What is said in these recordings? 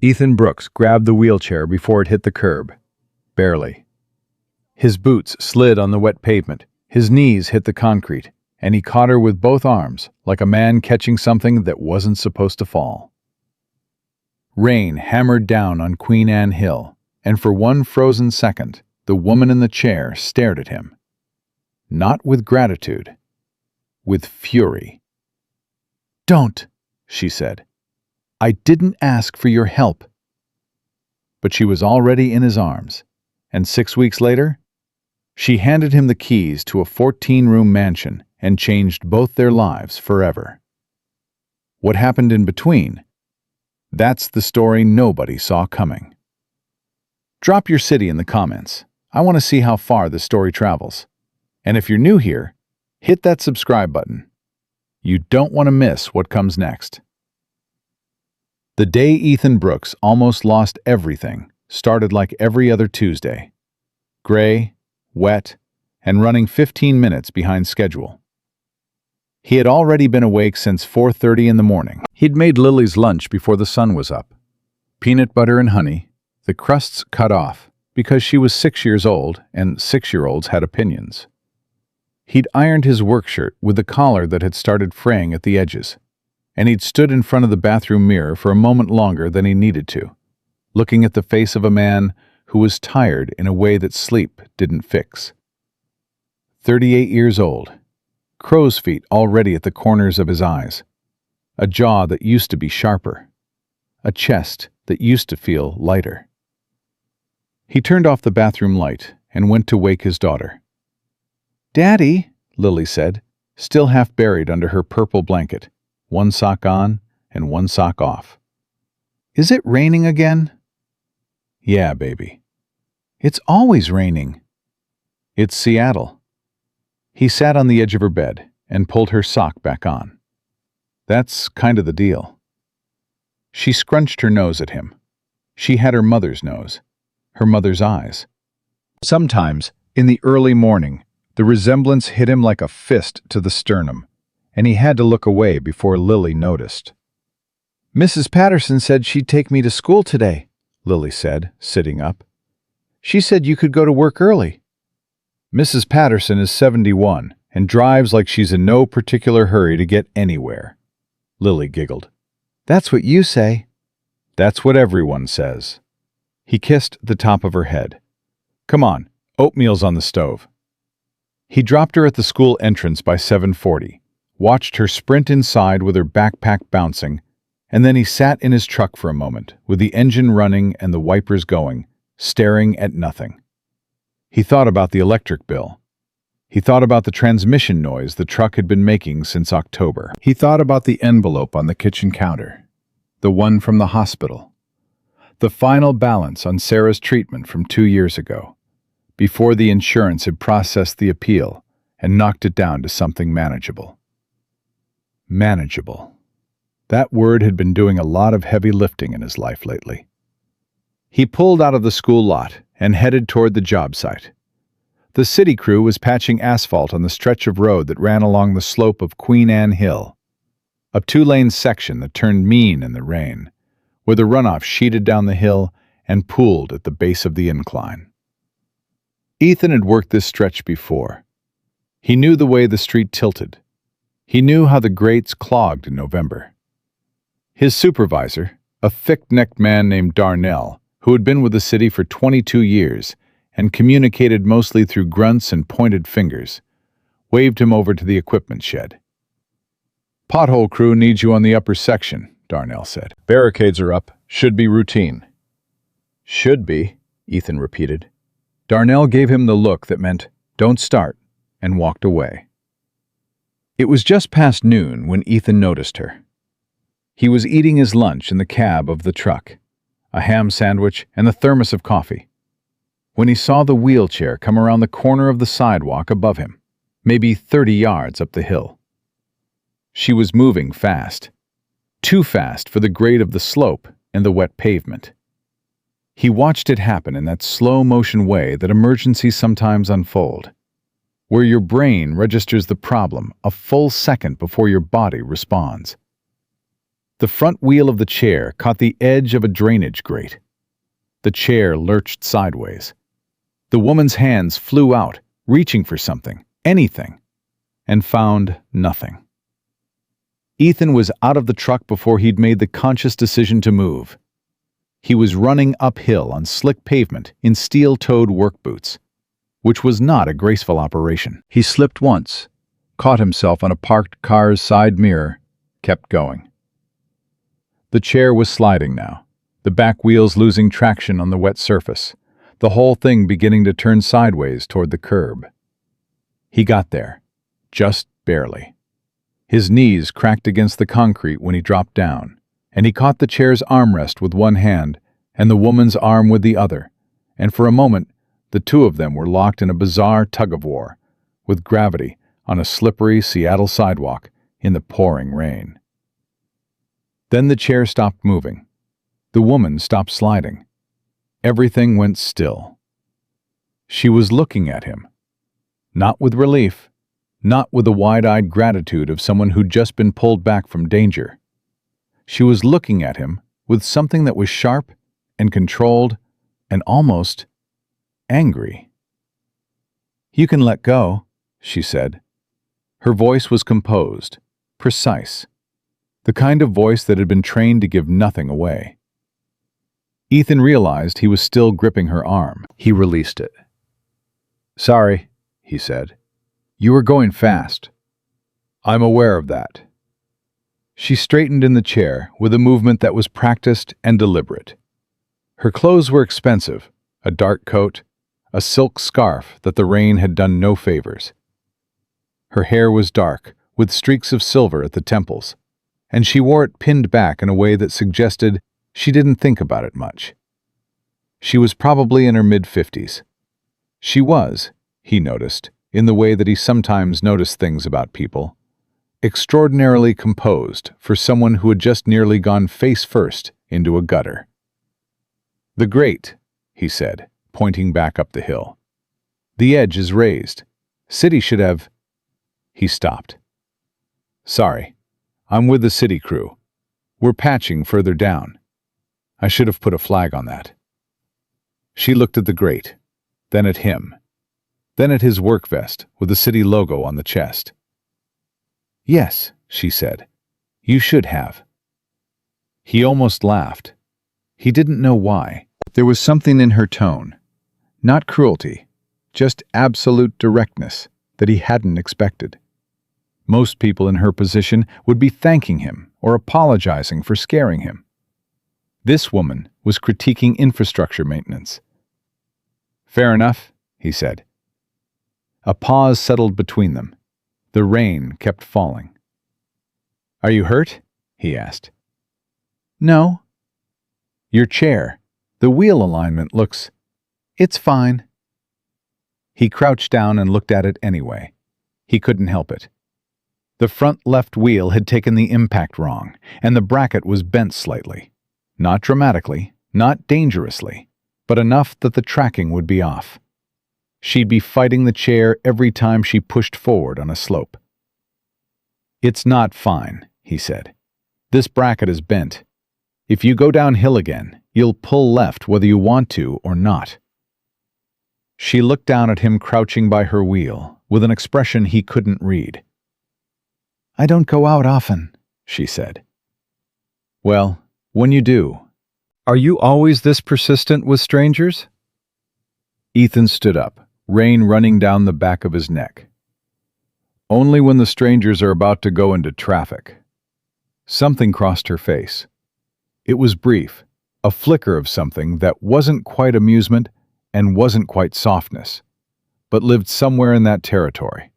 Ethan Brooks grabbed the wheelchair before it hit the curb. Barely. His boots slid on the wet pavement, his knees hit the concrete, and he caught her with both arms, like a man catching something that wasn't supposed to fall. Rain hammered down on Queen Anne Hill, and for one frozen second, the woman in the chair stared at him. Not with gratitude, with fury. "Don't," she said. "I didn't ask for your help." But she was already in his arms, and 6 weeks later, she handed him the keys to a 14-room mansion and changed both their lives forever. What happened in between? That's the story nobody saw coming. Drop your city in the comments. I want to see how far this story travels. And if you're new here, hit that subscribe button. You don't want to miss what comes next. The day Ethan Brooks almost lost everything started like every other Tuesday. Gray, wet, and running 15 minutes behind schedule. He had already been awake since 4:30 in the morning. He'd made Lily's lunch before the sun was up. Peanut butter and honey, the crusts cut off, because she was 6 years old and 6-year-olds had opinions. He'd ironed his work shirt with the collar that had started fraying at the edges, and he'd stood in front of the bathroom mirror for a moment longer than he needed to, looking at the face of a man who was tired in a way that sleep didn't fix. 38 years old, crow's feet already at the corners of his eyes, a jaw that used to be sharper, a chest that used to feel lighter. He turned off the bathroom light and went to wake his daughter. "Daddy," Lily said, still half buried under her purple blanket, one sock on and one sock off. "Is it raining again?" "Yeah, baby." "It's always raining." "It's Seattle." He sat on the edge of her bed and pulled her sock back on. "That's kind of the deal." She scrunched her nose at him. She had her mother's nose, her mother's eyes. Sometimes, in the early morning, the resemblance hit him like a fist to the sternum, and he had to look away before Lily noticed. "Mrs. Patterson said she'd take me to school today," Lily said, sitting up. "She said you could go to work early." Mrs. Patterson is 71 and drives like she's in no particular hurry to get anywhere. Lily giggled. "That's what you say." "That's what everyone says." He kissed the top of her head. "Come on, oatmeal's on the stove." He dropped her at the school entrance by 7:40, watched her sprint inside with her backpack bouncing, and then he sat in his truck for a moment, with the engine running and the wipers going, staring at nothing. He thought about the electric bill. He thought about the transmission noise the truck had been making since October. He thought about the envelope on the kitchen counter, the one from the hospital, the final balance on Sarah's treatment from 2 years ago, before the insurance had processed the appeal and knocked it down to something manageable. Manageable. That word had been doing a lot of heavy lifting in his life lately. He pulled out of the school lot and headed toward the job site. The city crew was patching asphalt on the stretch of road that ran along the slope of Queen Anne Hill, a 2-lane section that turned mean in the rain, where the runoff sheeted down the hill and pooled at the base of the incline. Ethan had worked this stretch before. He knew the way the street tilted. He knew how the grates clogged in November. His supervisor, a thick-necked man named Darnell, who had been with the city for 22 years and communicated mostly through grunts and pointed fingers, waved him over to the equipment shed. "Pothole crew needs you on the upper section," Darnell said. "Barricades are up. Should be routine." "Should be," Ethan repeated. Darnell gave him the look that meant, "Don't start," and walked away. It was just past noon when Ethan noticed her. He was eating his lunch in the cab of the truck, a ham sandwich and a thermos of coffee, when he saw the wheelchair come around the corner of the sidewalk above him, maybe 30 yards up the hill. She was moving fast, too fast for the grade of the slope and the wet pavement. He watched it happen in that slow-motion way that emergencies sometimes unfold, where your brain registers the problem a full second before your body responds. The front wheel of the chair caught the edge of a drainage grate. The chair lurched sideways. The woman's hands flew out, reaching for something, anything, and found nothing. Ethan was out of the truck before he'd made the conscious decision to move. He was running uphill on slick pavement in steel-toed work boots, which was not a graceful operation. He slipped once, caught himself on a parked car's side mirror, kept going. The chair was sliding now, the back wheels losing traction on the wet surface, the whole thing beginning to turn sideways toward the curb. He got there, just barely. His knees cracked against the concrete when he dropped down, and he caught the chair's armrest with one hand and the woman's arm with the other, and for a moment the two of them were locked in a bizarre tug-of-war, with gravity on a slippery Seattle sidewalk in the pouring rain. Then the chair stopped moving. The woman stopped sliding. Everything went still. She was looking at him, not with relief, not with the wide-eyed gratitude of someone who'd just been pulled back from danger. She was looking at him with something that was sharp and controlled and almost angry. "You can let go," she said. Her voice was composed, precise, the kind of voice that had been trained to give nothing away. Ethan realized he was still gripping her arm. He released it. "Sorry," he said. "You were going fast." "I'm aware of that." She straightened in the chair with a movement that was practiced and deliberate. Her clothes were expensive, a dark coat, a silk scarf that the rain had done no favors. Her hair was dark, with streaks of silver at the temples, and she wore it pinned back in a way that suggested she didn't think about it much. She was probably in her mid-50s. She was, he noticed, in the way that he sometimes noticed things about people, extraordinarily composed for someone who had just nearly gone face-first into a gutter. "The grate," he said, pointing back up the hill. "The edge is raised. City should have—" He stopped. "Sorry, I'm with the city crew. We're patching further down. I should have put a flag on that." She looked at the grate, then at him, then at his work vest with the city logo on the chest. "Yes," she said, "you should have." He almost laughed. He didn't know why. There was something in her tone, not cruelty, just absolute directness that he hadn't expected. Most people in her position would be thanking him or apologizing for scaring him. This woman was critiquing infrastructure maintenance. "Fair enough," he said. A pause settled between them. The rain kept falling. "Are you hurt?" he asked. "No." "Your chair. The wheel alignment looks—" "It's fine." He crouched down and looked at it anyway. He couldn't help it. The front left wheel had taken the impact wrong, and the bracket was bent slightly. Not dramatically, not dangerously, but enough that the tracking would be off. She'd be fighting the chair every time she pushed forward on a slope. "It's not fine," he said. "This bracket is bent. If you go downhill again, you'll pull left whether you want to or not." She looked down at him crouching by her wheel, with an expression he couldn't read. "I don't go out often," she said. "Well, when you do, are you always this persistent with strangers?" Ethan stood up, rain running down the back of his neck. "Only when the strangers are about to go into traffic." Something crossed her face. It was brief, a flicker of something that wasn't quite amusement and wasn't quite softness, but lived somewhere in that territory.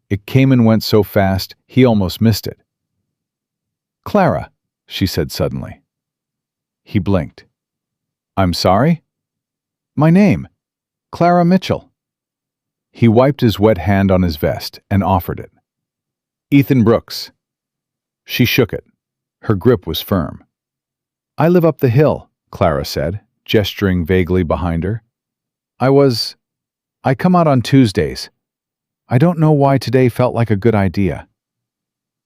It came and went so fast, he almost missed it. "Clara," she said suddenly. He blinked. "I'm sorry?" "My name. Clara Mitchell." He wiped his wet hand on his vest and offered it. "Ethan Brooks." She shook it. Her grip was firm. "I live up the hill," Clara said, gesturing vaguely behind her. I come out on Tuesdays. I don't know why today felt like a good idea."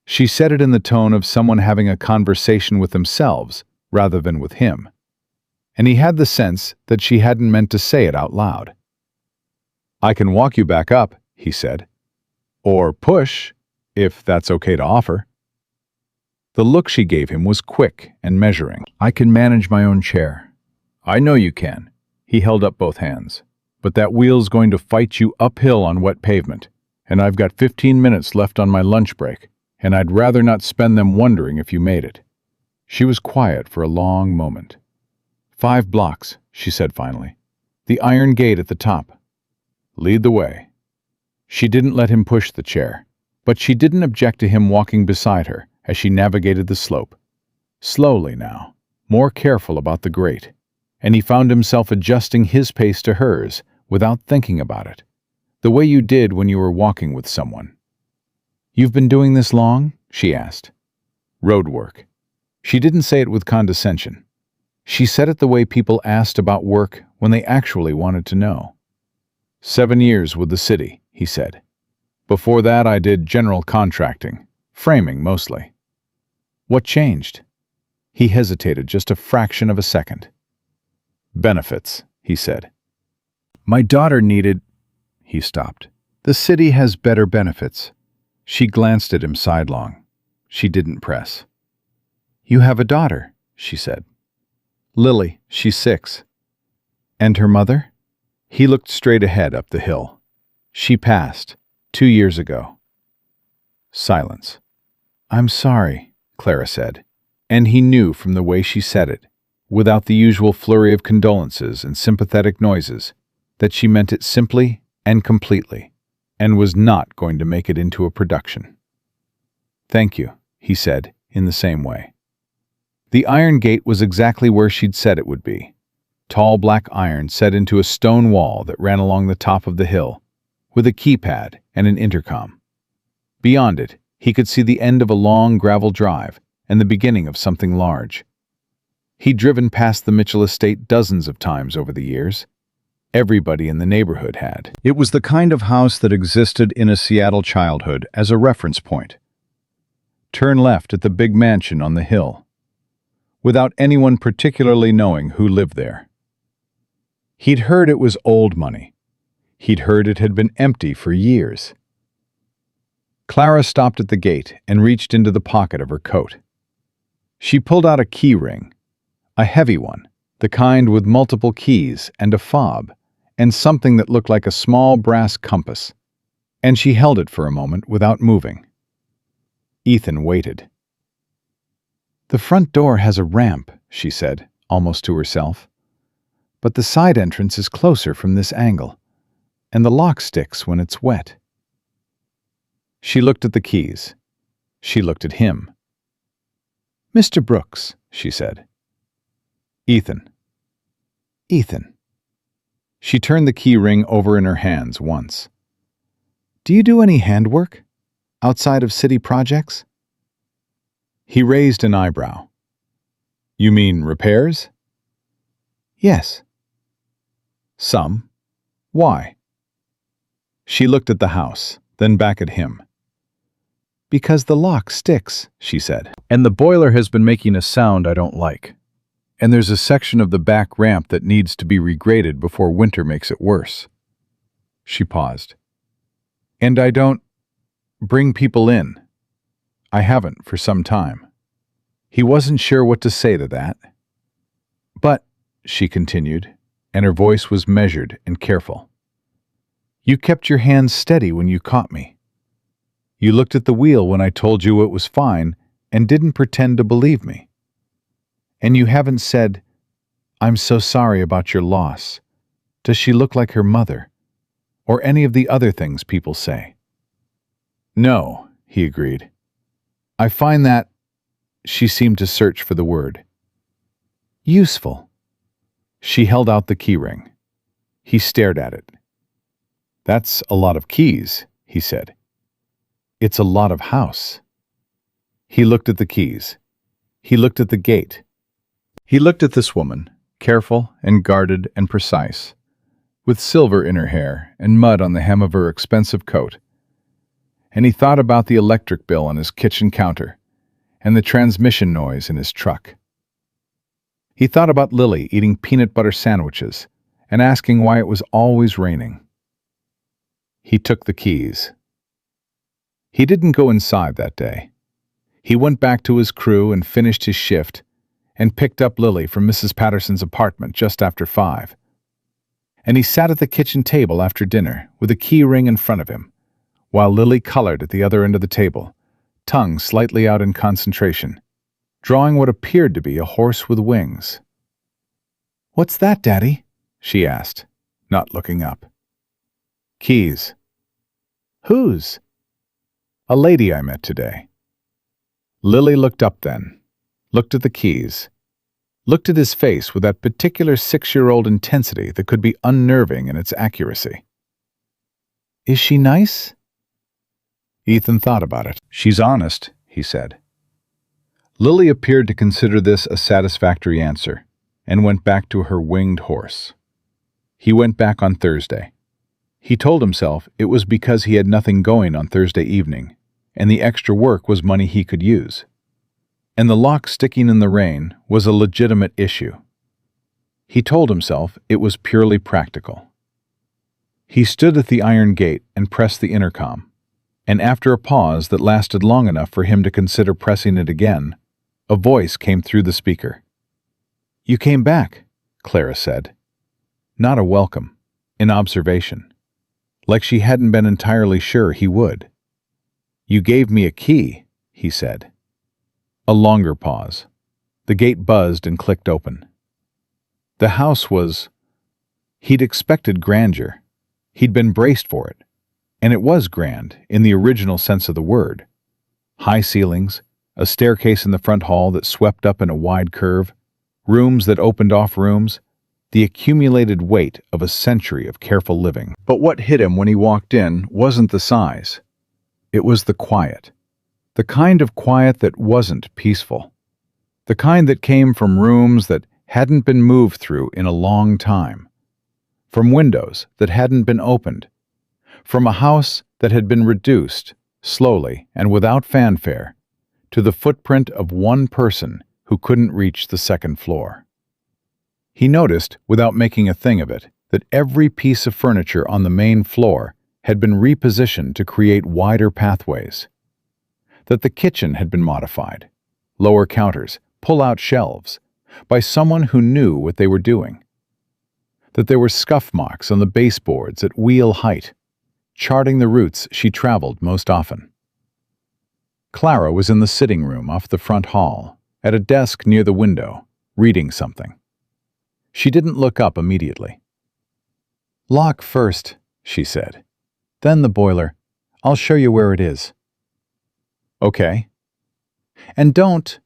She said it in the tone of someone having a conversation with themselves rather than with him, and he had the sense that she hadn't meant to say it out loud. "I can walk you back up," he said. "Or push, if that's okay to offer." The look she gave him was quick and measuring. "I can manage my own chair." "I know you can." He held up both hands. "But that wheel's going to fight you uphill on wet pavement, and I've got 15 minutes left on my lunch break, and I'd rather not spend them wondering if you made it." She was quiet for a long moment. "5 blocks," she said finally. "The iron gate at the top. Lead the way." She didn't let him push the chair, but she didn't object to him walking beside her as she navigated the slope. Slowly now, more careful about the grate, and he found himself adjusting his pace to hers without thinking about it, the way you did when you were walking with someone. "You've been doing this long?" she asked. "Road work." She didn't say it with condescension. She said it the way people asked about work when they actually wanted to know. 7 years with the city, he said. Before that I did general contracting, framing mostly. What changed? He hesitated just a fraction of a second. Benefits, he said. My daughter needed... He stopped. The city has better benefits. She glanced at him sidelong. She didn't press. You have a daughter, she said. Lily, she's 6. And her mother? He looked straight ahead up the hill. She passed, 2 years ago. Silence. I'm sorry, Clara said, and he knew from the way she said it, without the usual flurry of condolences and sympathetic noises, that she meant it simply and completely, and was not going to make it into a production. Thank you, he said, in the same way. The iron gate was exactly where she'd said it would be. Tall black iron set into a stone wall that ran along the top of the hill, with a keypad and an intercom. Beyond it, he could see the end of a long gravel drive and the beginning of something large. He'd driven past the Mitchell estate dozens of times over the years. Everybody in the neighborhood had. It was the kind of house that existed in a Seattle childhood as a reference point. Turn left at the big mansion on the hill, without anyone particularly knowing who lived there. He'd heard it was old money. He'd heard it had been empty for years. Clara stopped at the gate and reached into the pocket of her coat. She pulled out a key ring, a heavy one, the kind with multiple keys and a fob, and something that looked like a small brass compass, and she held it for a moment without moving. Ethan waited. The front door has a ramp, she said, almost to herself. But the side entrance is closer from this angle, and the lock sticks when it's wet. She looked at the keys. She looked at him. Mr. Brooks, she said. Ethan. Ethan. She turned the key ring over in her hands once. Do you do any handwork? Outside of city projects? He raised an eyebrow. You mean repairs? Yes. Some. Why? She looked at the house, then back at him. Because the lock sticks, she said. And the boiler has been making a sound I don't like. And there's a section of the back ramp that needs to be regraded before winter makes it worse. She paused. And I don't bring people in. I haven't for some time. He wasn't sure what to say to that. But, she continued, and her voice was measured and careful. You kept your hands steady when you caught me. You looked at the wheel when I told you it was fine and didn't pretend to believe me. And you haven't said, I'm so sorry about your loss. Does she look like her mother? Or any of the other things people say? No, he agreed. I find that, she seemed to search for the word. Useful. She held out the keyring. He stared at it. That's a lot of keys, he said. It's a lot of house. He looked at the keys. He looked at the gate. He looked at this woman, careful and guarded and precise, with silver in her hair and mud on the hem of her expensive coat. and he thought about the electric bill on his kitchen counter and the transmission noise in his truck. He thought about Lily eating peanut butter sandwiches and asking why it was always raining. He took the keys. He didn't go inside that day. He went back to his crew and finished his shift and picked up Lily from Mrs. Patterson's apartment just after 5. And he sat at the kitchen table after dinner with a key ring in front of him, while Lily colored at the other end of the table, tongue slightly out in concentration, drawing what appeared to be a horse with wings. "What's that, Daddy?" she asked, not looking up. "Keys." "Whose?" "A lady I met today." Lily looked up then, looked at the keys, looked at his face with that particular 6-year-old intensity that could be unnerving in its accuracy. "Is she nice?" Ethan thought about it. "She's honest," he said. Lily appeared to consider this a satisfactory answer and went back to her winged horse. He went back on Thursday. He told himself it was because he had nothing going on Thursday evening, and the extra work was money he could use. And the lock sticking in the rain was a legitimate issue. He told himself it was purely practical. He stood at the iron gate and pressed the intercom, and after a pause that lasted long enough for him to consider pressing it again, a voice came through the speaker. "You came back," Clara said. Not a welcome, an observation, like she hadn't been entirely sure he would. "You gave me a key," he said. A longer pause. The gate buzzed and clicked open. The house was... He'd expected grandeur. He'd been braced for it. And it was grand, in the original sense of the word. High ceilings, a staircase in the front hall that swept up in a wide curve, rooms that opened off rooms, the accumulated weight of a century of careful living. But what hit him when he walked in wasn't the size. It was the quiet. The kind of quiet that wasn't peaceful. The kind that came from rooms that hadn't been moved through in a long time. From windows that hadn't been opened. From a house that had been reduced, slowly and without fanfare, to the footprint of one person who couldn't reach the second floor. He noticed, without making a thing of it, that every piece of furniture on the main floor had been repositioned to create wider pathways. That the kitchen had been modified, lower counters, pull-out shelves, by someone who knew what they were doing. That there were scuff marks on the baseboards at wheel height, charting the routes she traveled most often. Clara was in the sitting room off the front hall, at a desk near the window, reading something. She didn't look up immediately. "Lock first," she said. "Then the boiler. I'll show you where it is." "Okay." "And don't..."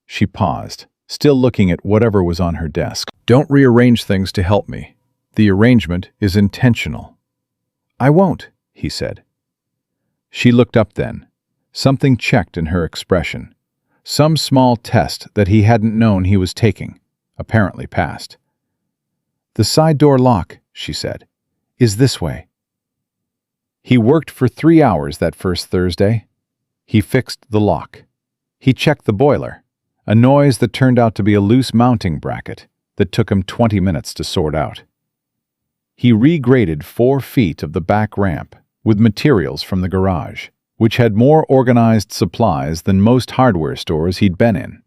She paused, still looking at whatever was on her desk. "Don't rearrange things to help me. The arrangement is intentional." "I won't," he said. She looked up then. Something checked in her expression. Some small test that he hadn't known he was taking, apparently passed. "The side door lock," she said, "is this way." He worked for 3 hours that first Thursday. He fixed the lock. He checked the boiler, a noise that turned out to be a loose mounting bracket that took him 20 minutes to sort out. He regraded 4 feet of the back ramp with materials from the garage, which had more organized supplies than most hardware stores he'd been in.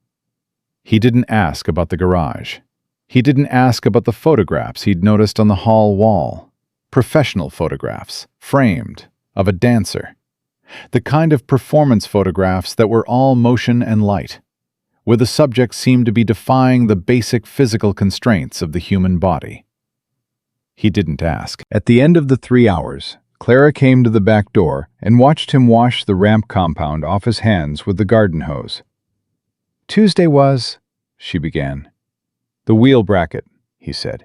He didn't ask about the garage. He didn't ask about the photographs he'd noticed on the hall wall. Professional photographs, framed, of a dancer. The kind of performance photographs that were all motion and light, where the subject seemed to be defying the basic physical constraints of the human body. He didn't ask. At the end of the 3 hours, Clara came to the back door and watched him wash the ramp compound off his hands with the garden hose. "Tuesday was..." she began. "The wheel bracket," he said.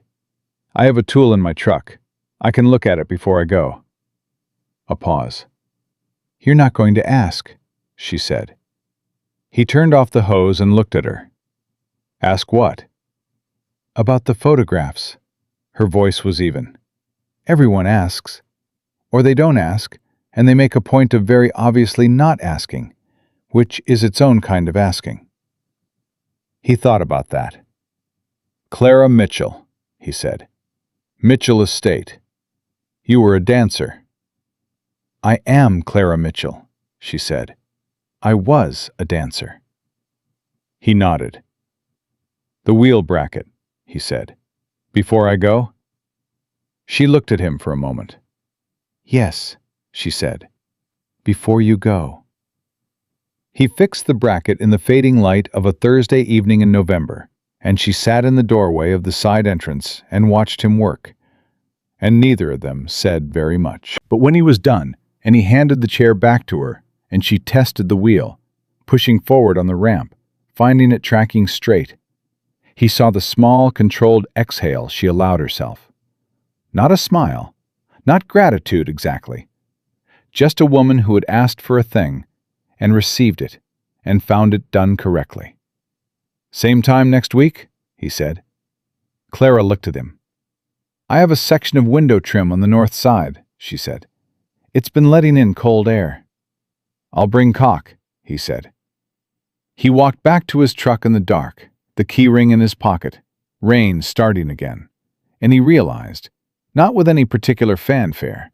"I have a tool in my truck. I can look at it before I go." A pause. "You're not going to ask," she said. He turned off the hose and looked at her. "Ask what?" "About the photographs." Her voice was even. "Everyone asks. Or they don't ask, and they make a point of very obviously not asking, which is its own kind of asking. He thought about that. "Clara Mitchell," he said. "Mitchell Estate. You were a dancer." "I am Clara Mitchell," she said. "I was a dancer." He nodded. "The wheel bracket," he said. "Before I go?" She looked at him for a moment. "Yes," she said. "Before you go." He fixed the bracket in the fading light of a Thursday evening in November, and she sat in the doorway of the side entrance and watched him work. And neither of them said very much. But when he was done, and he handed the chair back to her, and she tested the wheel, pushing forward on the ramp, finding it tracking straight, he saw the small, controlled exhale she allowed herself. Not a smile, not gratitude exactly. Just a woman who had asked for a thing, and received it, and found it done correctly. "Same time next week?" he said. Clara looked at him. "I have a section of window trim on the north side," she said. "It's been letting in cold air." "I'll bring caulk," he said. He walked back to his truck in the dark, the keyring in his pocket, rain starting again, and he realized, not with any particular fanfare,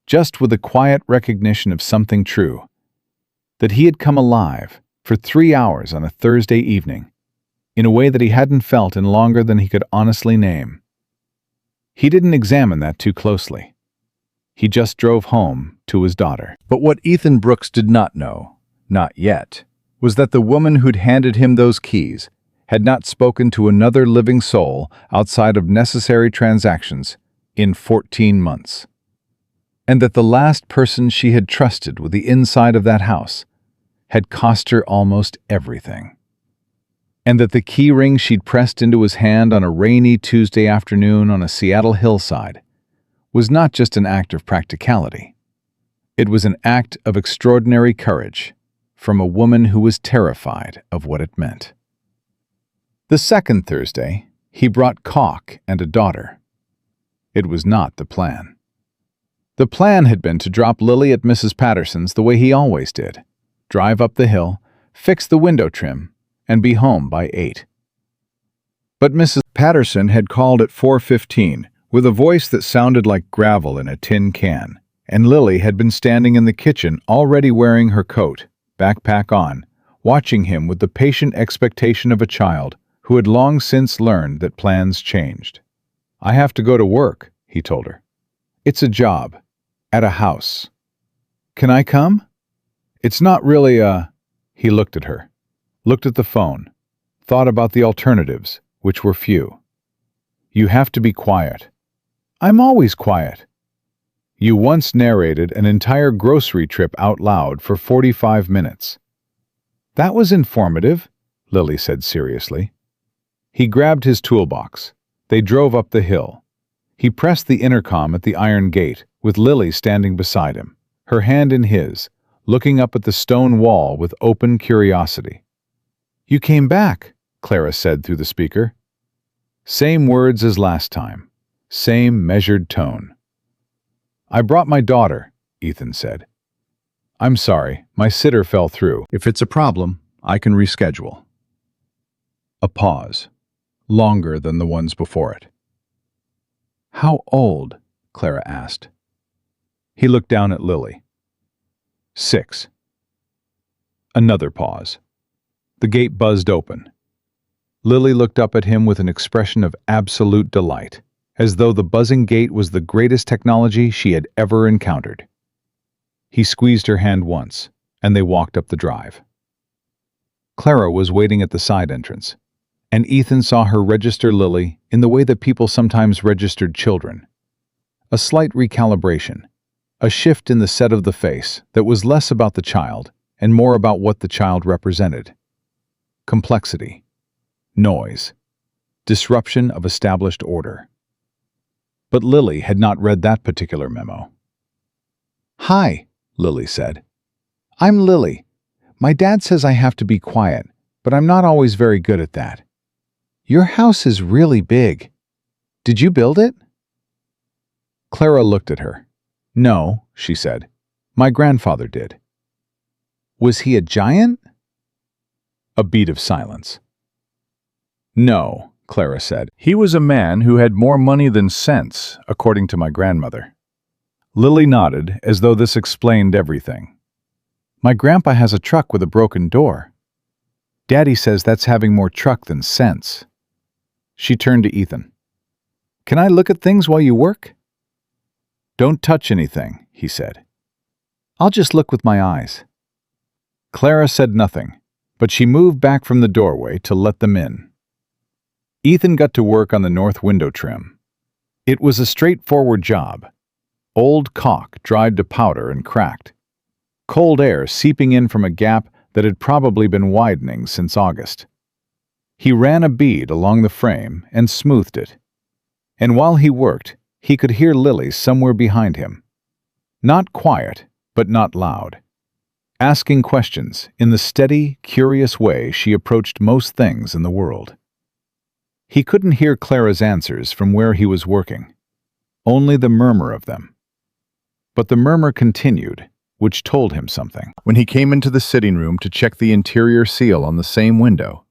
just with the quiet recognition of something true, that he had come alive for 3 hours on a Thursday evening, in a way that he hadn't felt in longer than he could honestly name. He didn't examine that too closely. He just drove home to his daughter. But what Ethan Brooks did not know, not yet, was that the woman who'd handed him those keys had not spoken to another living soul outside of necessary transactions in 14 months. And that the last person she had trusted with the inside of that house had cost her almost everything. And that the key ring she'd pressed into his hand on a rainy Tuesday afternoon on a Seattle hillside was not just an act of practicality. It was an act of extraordinary courage from a woman who was terrified of what it meant. The second Thursday, he brought caulk and a daughter. It was not the plan. The plan had been to drop Lily at Mrs. Patterson's the way he always did, drive up the hill, fix the window trim, and be home by 8. But Mrs. Patterson had called at 4:15 with a voice that sounded like gravel in a tin can, and Lily had been standing in the kitchen already wearing her coat, backpack on, watching him with the patient expectation of a child who had long since learned that plans changed. "I have to go to work," he told her. "It's a job. At a house. Can I come? It's not really a..." He looked at her, looked at the phone, thought about the alternatives, which were few. "You have to be quiet." "I'm always quiet." "You once narrated an entire grocery trip out loud for 45 minutes. "That was informative," Lily said seriously. He grabbed his toolbox. They drove up the hill. He pressed the intercom at the iron gate, with Lily standing beside him, her hand in his, looking up at the stone wall with open curiosity. "You came back," Clara said through the speaker. Same words as last time, same measured tone. "I brought my daughter," Ethan said. "I'm sorry, my sitter fell through. If it's a problem, I can reschedule." A pause, longer than the ones before it. "How old?" Clara asked. He looked down at Lily. 6. Another pause. The gate buzzed open. Lily looked up at him with an expression of absolute delight, as though the buzzing gate was the greatest technology she had ever encountered. He squeezed her hand once, and they walked up the drive. Clara was waiting at the side entrance, and Ethan saw her register Lily in the way that people sometimes registered children. A slight recalibration, a shift in the set of the face that was less about the child and more about what the child represented. Complexity, noise, disruption of established order. But Lily had not read that particular memo. "Hi," Lily said. "I'm Lily. My dad says I have to be quiet, but I'm not always very good at that. Your house is really big. Did you build it?" Clara looked at her. "No," she said. My grandfather did. Was he a giant? A beat of silence. No, Clara said. He was a man who had more money than sense, according to my grandmother. Lily nodded, as though this explained everything. My grandpa has a truck with a broken door. Daddy says that's having more truck than sense. She turned to Ethan. Can I look at things while you work? Don't touch anything, he said. I'll just look with my eyes. Clara said nothing, but she moved back from the doorway to let them in. Ethan got to work on the north window trim. It was a straightforward job. Old caulk dried to powder and cracked. Cold air seeping in from a gap that had probably been widening since August. He ran a bead along the frame and smoothed it. And while he worked, he could hear Lily somewhere behind him. Not quiet, but not loud. Asking questions in the steady, curious way she approached most things in the world. He couldn't hear Clara's answers from where he was working, only the murmur of them. But the murmur continued, which told him something. When he came into the sitting room to check the interior seal on the same window,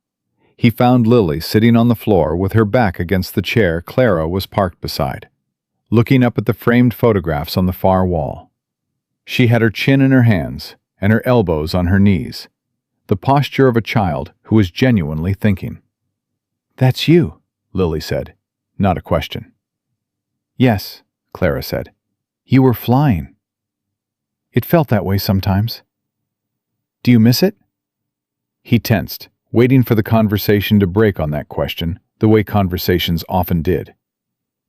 he found Lily sitting on the floor with her back against the chair Clara was parked beside, looking up at the framed photographs on the far wall. She had her chin in her hands and her elbows on her knees, the posture of a child who was genuinely thinking. That's you, Lily said, not a question. Yes, Clara said. You were flying. It felt that way sometimes. Do you miss it? He tensed, waiting for the conversation to break on that question, the way conversations often did.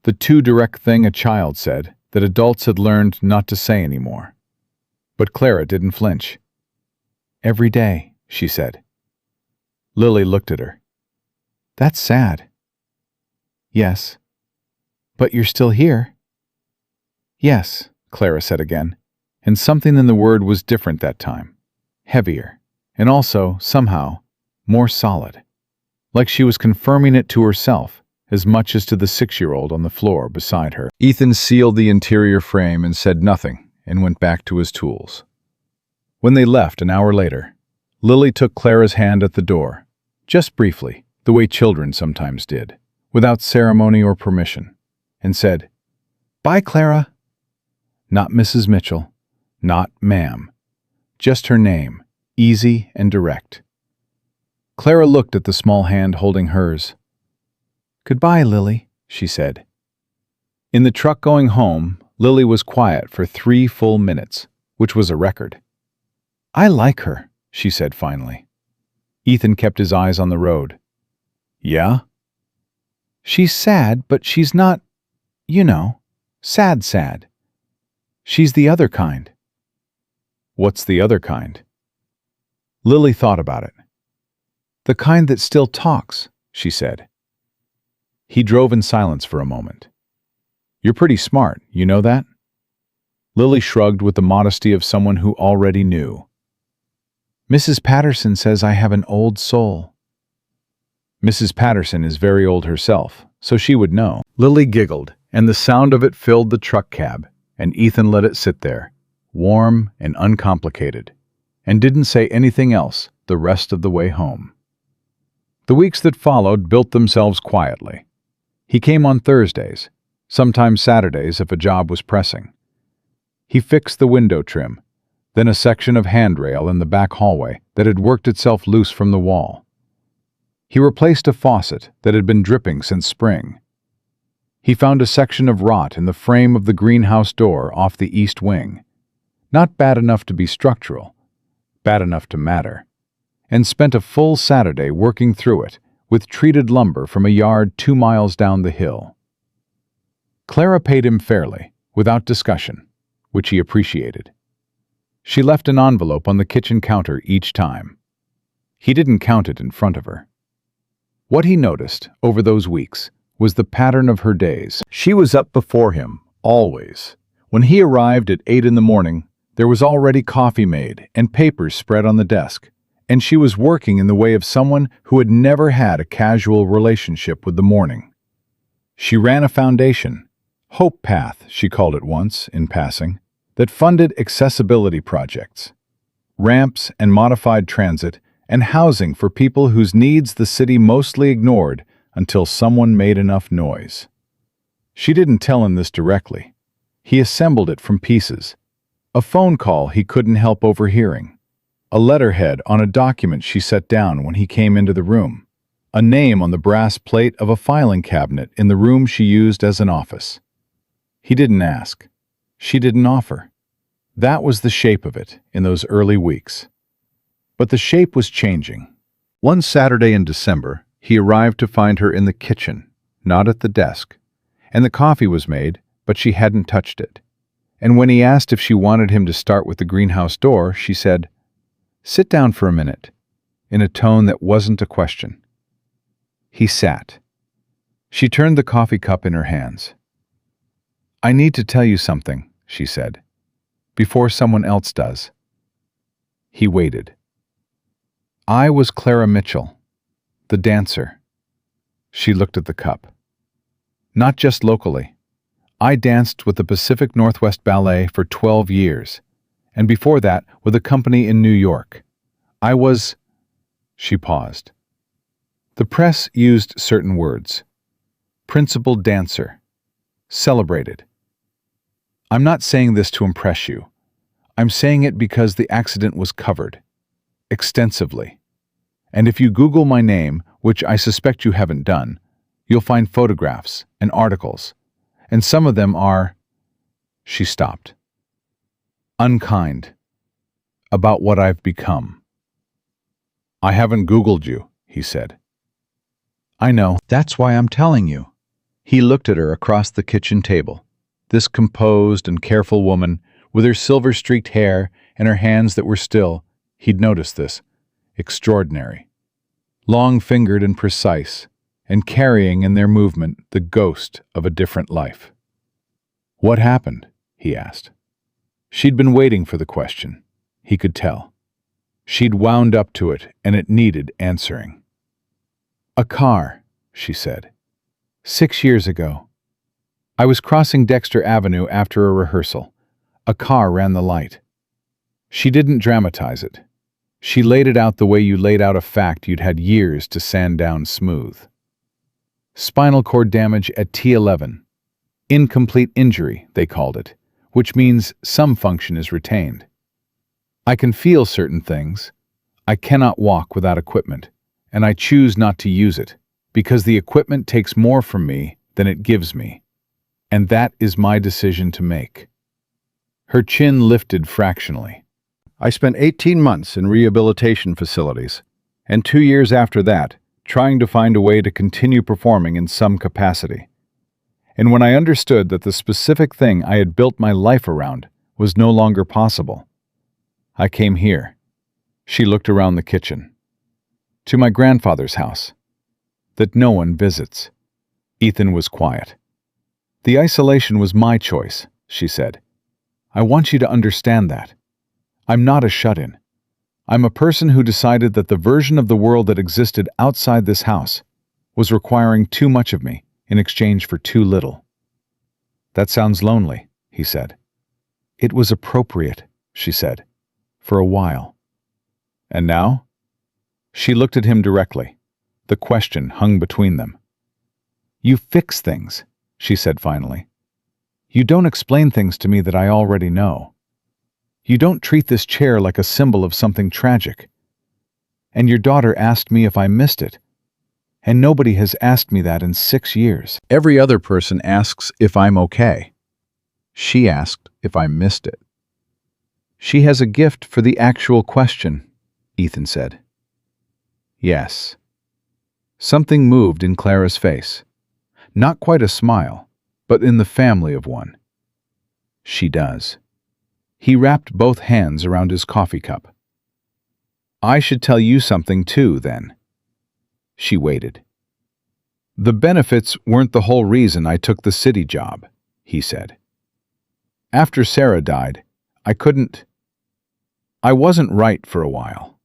The too direct thing a child said that adults had learned not to say anymore. But Clara didn't flinch. Every day, she said. Lily looked at her. That's sad. Yes. But you're still here. Yes, Clara said again, and something in the word was different that time. Heavier, and also, somehow, more solid. Like she was confirming it to herself, as much as to the 6-year-old on the floor beside her. Ethan sealed the interior frame and said nothing, and went back to his tools. When they left an hour later, Lily took Clara's hand at the door, just briefly, the way children sometimes did, without ceremony or permission, and said, Bye, Clara. Not Mrs. Mitchell, not ma'am, just her name, easy and direct. Clara looked at the small hand holding hers. Goodbye, Lily, she said. In the truck going home, Lily was quiet for 3 full minutes, which was a record. I like her, she said finally. Ethan kept his eyes on the road. Yeah? She's sad, but she's not, sad. She's the other kind. What's the other kind? Lily thought about it. The kind that still talks, she said. He drove in silence for a moment. You're pretty smart, you know that? Lily shrugged with the modesty of someone who already knew. Mrs. Patterson says I have an old soul. Mrs. Patterson is very old herself, so she would know. Lily giggled, and the sound of it filled the truck cab, and Ethan let it sit there, warm and uncomplicated, and didn't say anything else the rest of the way home. The weeks that followed built themselves quietly. He came on Thursdays, sometimes Saturdays if a job was pressing. He fixed the window trim, then a section of handrail in the back hallway that had worked itself loose from the wall. He replaced a faucet that had been dripping since spring. He found a section of rot in the frame of the greenhouse door off the east wing, not bad enough to be structural, bad enough to matter, and spent a full Saturday working through it with treated lumber from a yard 2 miles down the hill. Clara paid him fairly, without discussion, which he appreciated. She left an envelope on the kitchen counter each time. He didn't count it in front of her. What he noticed, over those weeks, was the pattern of her days. She was up before him, always. When he arrived at 8 in the morning, there was already coffee made and papers spread on the desk, and she was working in the way of someone who had never had a casual relationship with the morning. She ran a foundation, Hope Path, she called it once, in passing, that funded accessibility projects, ramps and modified transit, and housing for people whose needs the city mostly ignored until someone made enough noise. She didn't tell him this directly. He assembled it from pieces. A phone call he couldn't help overhearing. A letterhead on a document she set down when he came into the room. A name on the brass plate of a filing cabinet in the room she used as an office. He didn't ask. She didn't offer. That was the shape of it in those early weeks. But the shape was changing. One Saturday in December, he arrived to find her in the kitchen, not at the desk. And the coffee was made, but she hadn't touched it. And when he asked if she wanted him to start with the greenhouse door, she said, "Sit down for a minute," in a tone that wasn't a question. He sat. She turned the coffee cup in her hands. "I need to tell you something," she said, "before someone else does." He waited. "I was Clara Mitchell, the dancer." She looked at the cup. "Not just locally. I danced with the Pacific Northwest Ballet for 12 years, and before that with a company in New York. I was—" She paused. The press used certain words. Principal dancer. Celebrated. "I'm not saying this to impress you. I'm saying it because the accident was covered. Extensively. And if you Google my name, which I suspect you haven't done, you'll find photographs and articles, and some of them are—" She stopped. "Unkind. About what I've become." "I haven't Googled you," he said. "I know. That's why I'm telling you." He looked at her across the kitchen table, this composed and careful woman with her silver-streaked hair and her hands that were still, he'd noticed this, extraordinary. Long-fingered and precise, and carrying in their movement the ghost of a different life. "What happened?" he asked. She'd been waiting for the question. He could tell. She'd wound up to it, and it needed answering. "A car," she said. 6 years ago. I was crossing Dexter Avenue after a rehearsal. A car ran the light." She didn't dramatize it. She laid it out the way you laid out a fact you'd had years to sand down smooth. Spinal cord damage at T11. Incomplete injury, they called it, which means some function is retained. "I can feel certain things. I cannot walk without equipment, and I choose not to use it, because the equipment takes more from me than it gives me. And that is my decision to make." Her chin lifted fractionally. "I spent 18 months in rehabilitation facilities, and 2 years after that, trying to find a way to continue performing in some capacity. And when I understood that the specific thing I had built my life around was no longer possible, I came here." She looked around the kitchen. "To my grandfather's house. That no one visits." Ethan was quiet. "The isolation was my choice," she said. "I want you to understand that. I'm not a shut-in. I'm a person who decided that the version of the world that existed outside this house was requiring too much of me in exchange for too little." "That sounds lonely," he said. "It was appropriate," she said, "for a while." "And now?" She looked at him directly. The question hung between them. "You fix things," she said finally. "You don't explain things to me that I already know. You don't treat this chair like a symbol of something tragic. And your daughter asked me if I missed it. And nobody has asked me that in 6 years. Every other person asks if I'm okay. She asked if I missed it." "She has a gift for the actual question," Ethan said. "Yes." Something moved in Clara's face. Not quite a smile, but in the family of one. "She does." He wrapped both hands around his coffee cup. "I should tell you something too, then." She waited. "The benefits weren't the whole reason I took the city job," he said. "After Sarah died, I wasn't right for a while.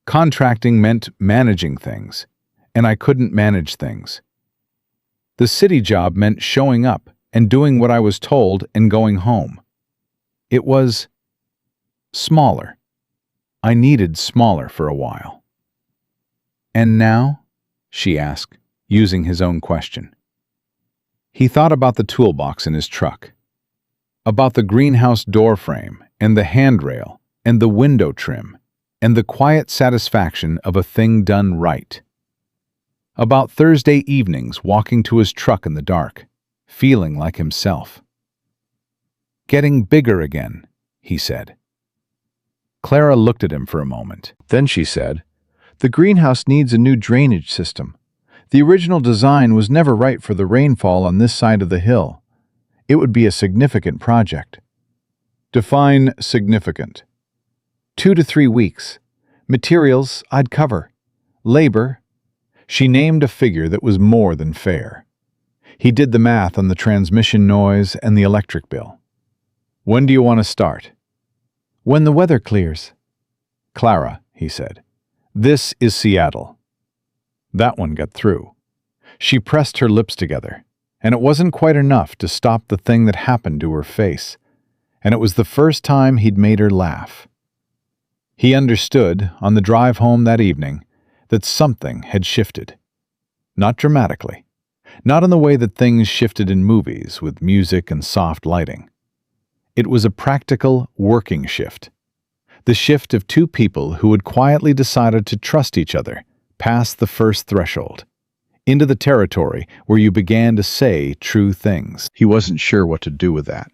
Contracting meant managing things, and I couldn't manage things. The city job meant showing up and doing what I was told and going home. It was smaller. I needed smaller for a while. "And now?" she asked, using his own question. He thought about the toolbox in his truck, about the greenhouse door frame and the handrail and the window trim and the quiet satisfaction of a thing done right. About Thursday evenings walking to his truck in the dark, feeling like himself. "Getting bigger again," he said. Clara looked at him for a moment. Then she said, "The greenhouse needs a new drainage system. The original design was never right for the rainfall on this side of the hill. It would be a significant project." "Define significant." 2 to 3 weeks. Materials I'd cover. Labor. She named a figure that was more than fair. He did the math on the transmission noise and the electric bill. "When do you want to start?" "When the weather clears." "Clara," he said, "this is Seattle." That one got through. She pressed her lips together, and it wasn't quite enough to stop the thing that happened to her face, and it was the first time he'd made her laugh. He understood, on the drive home that evening, that something had shifted. Not dramatically. Not in the way that things shifted in movies with music and soft lighting. It was a practical, working shift. The shift of two people who had quietly decided to trust each other past the first threshold, into the territory where you began to say true things. He wasn't sure what to do with that.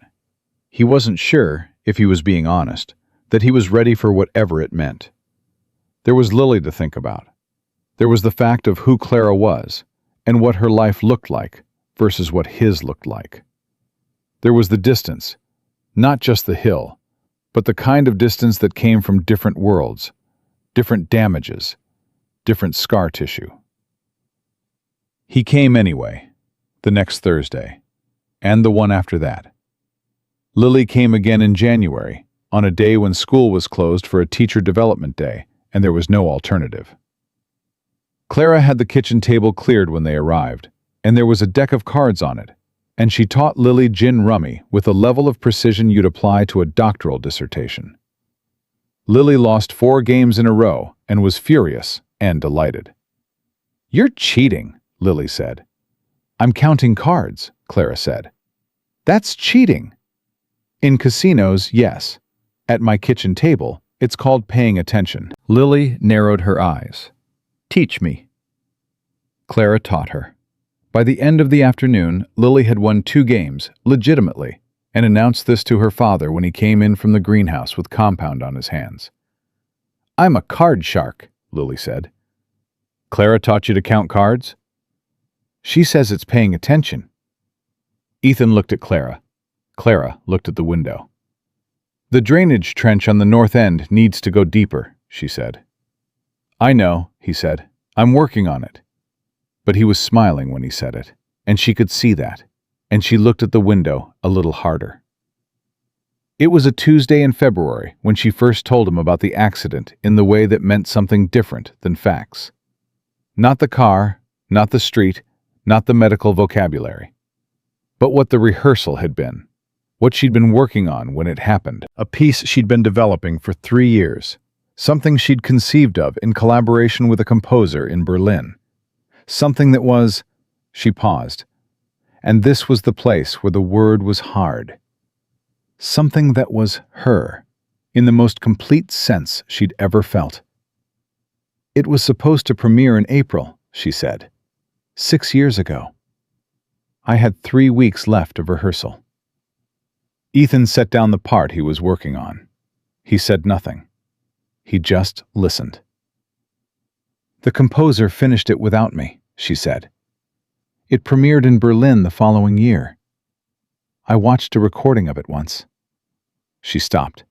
He wasn't sure, if he was being honest, that he was ready for whatever it meant. There was Lily to think about. There was the fact of who Clara was and what her life looked like versus what his looked like. There was the distance, not just the hill, but the kind of distance that came from different worlds, different damages, different scar tissue. He came anyway, the next Thursday, and the one after that. Lily came again in January, on a day when school was closed for a teacher development day, and there was no alternative. Clara had the kitchen table cleared when they arrived, and there was a deck of cards on it, and she taught Lily gin rummy with a level of precision you'd apply to a doctoral dissertation. Lily lost 4 games in a row and was furious and delighted. "You're cheating," Lily said. "I'm counting cards," Clara said. "That's cheating." "In casinos, yes. At my kitchen table, it's called paying attention." Lily narrowed her eyes. "Teach me." Clara taught her. By the end of the afternoon, Lily had won 2 games, legitimately, and announced this to her father when he came in from the greenhouse with compound on his hands. "I'm a card shark," Lily said. "Clara taught you to count cards?" "She says it's paying attention." Ethan looked at Clara. Clara looked at the window. "The drainage trench on the north end needs to go deeper," she said. "I know," he said. "I'm working on it." But he was smiling when he said it, and she could see that, and she looked at the window a little harder. It was a Tuesday in February when she first told him about the accident in the way that meant something different than facts. Not the car, not the street, not the medical vocabulary, but what the rehearsal had been, what she'd been working on when it happened, a piece she'd been developing for 3 years, something she'd conceived of in collaboration with a composer in Berlin, something that was, she paused, and this was the place where the word was hard, something that was her, in the most complete sense she'd ever felt. It was supposed to premiere in April, she said, 6 years ago. I had 3 weeks left of rehearsal. Ethan set down the part he was working on. He said nothing. He just listened. The composer finished it without me, she said. It premiered in Berlin the following year. I watched a recording of it once. She stopped.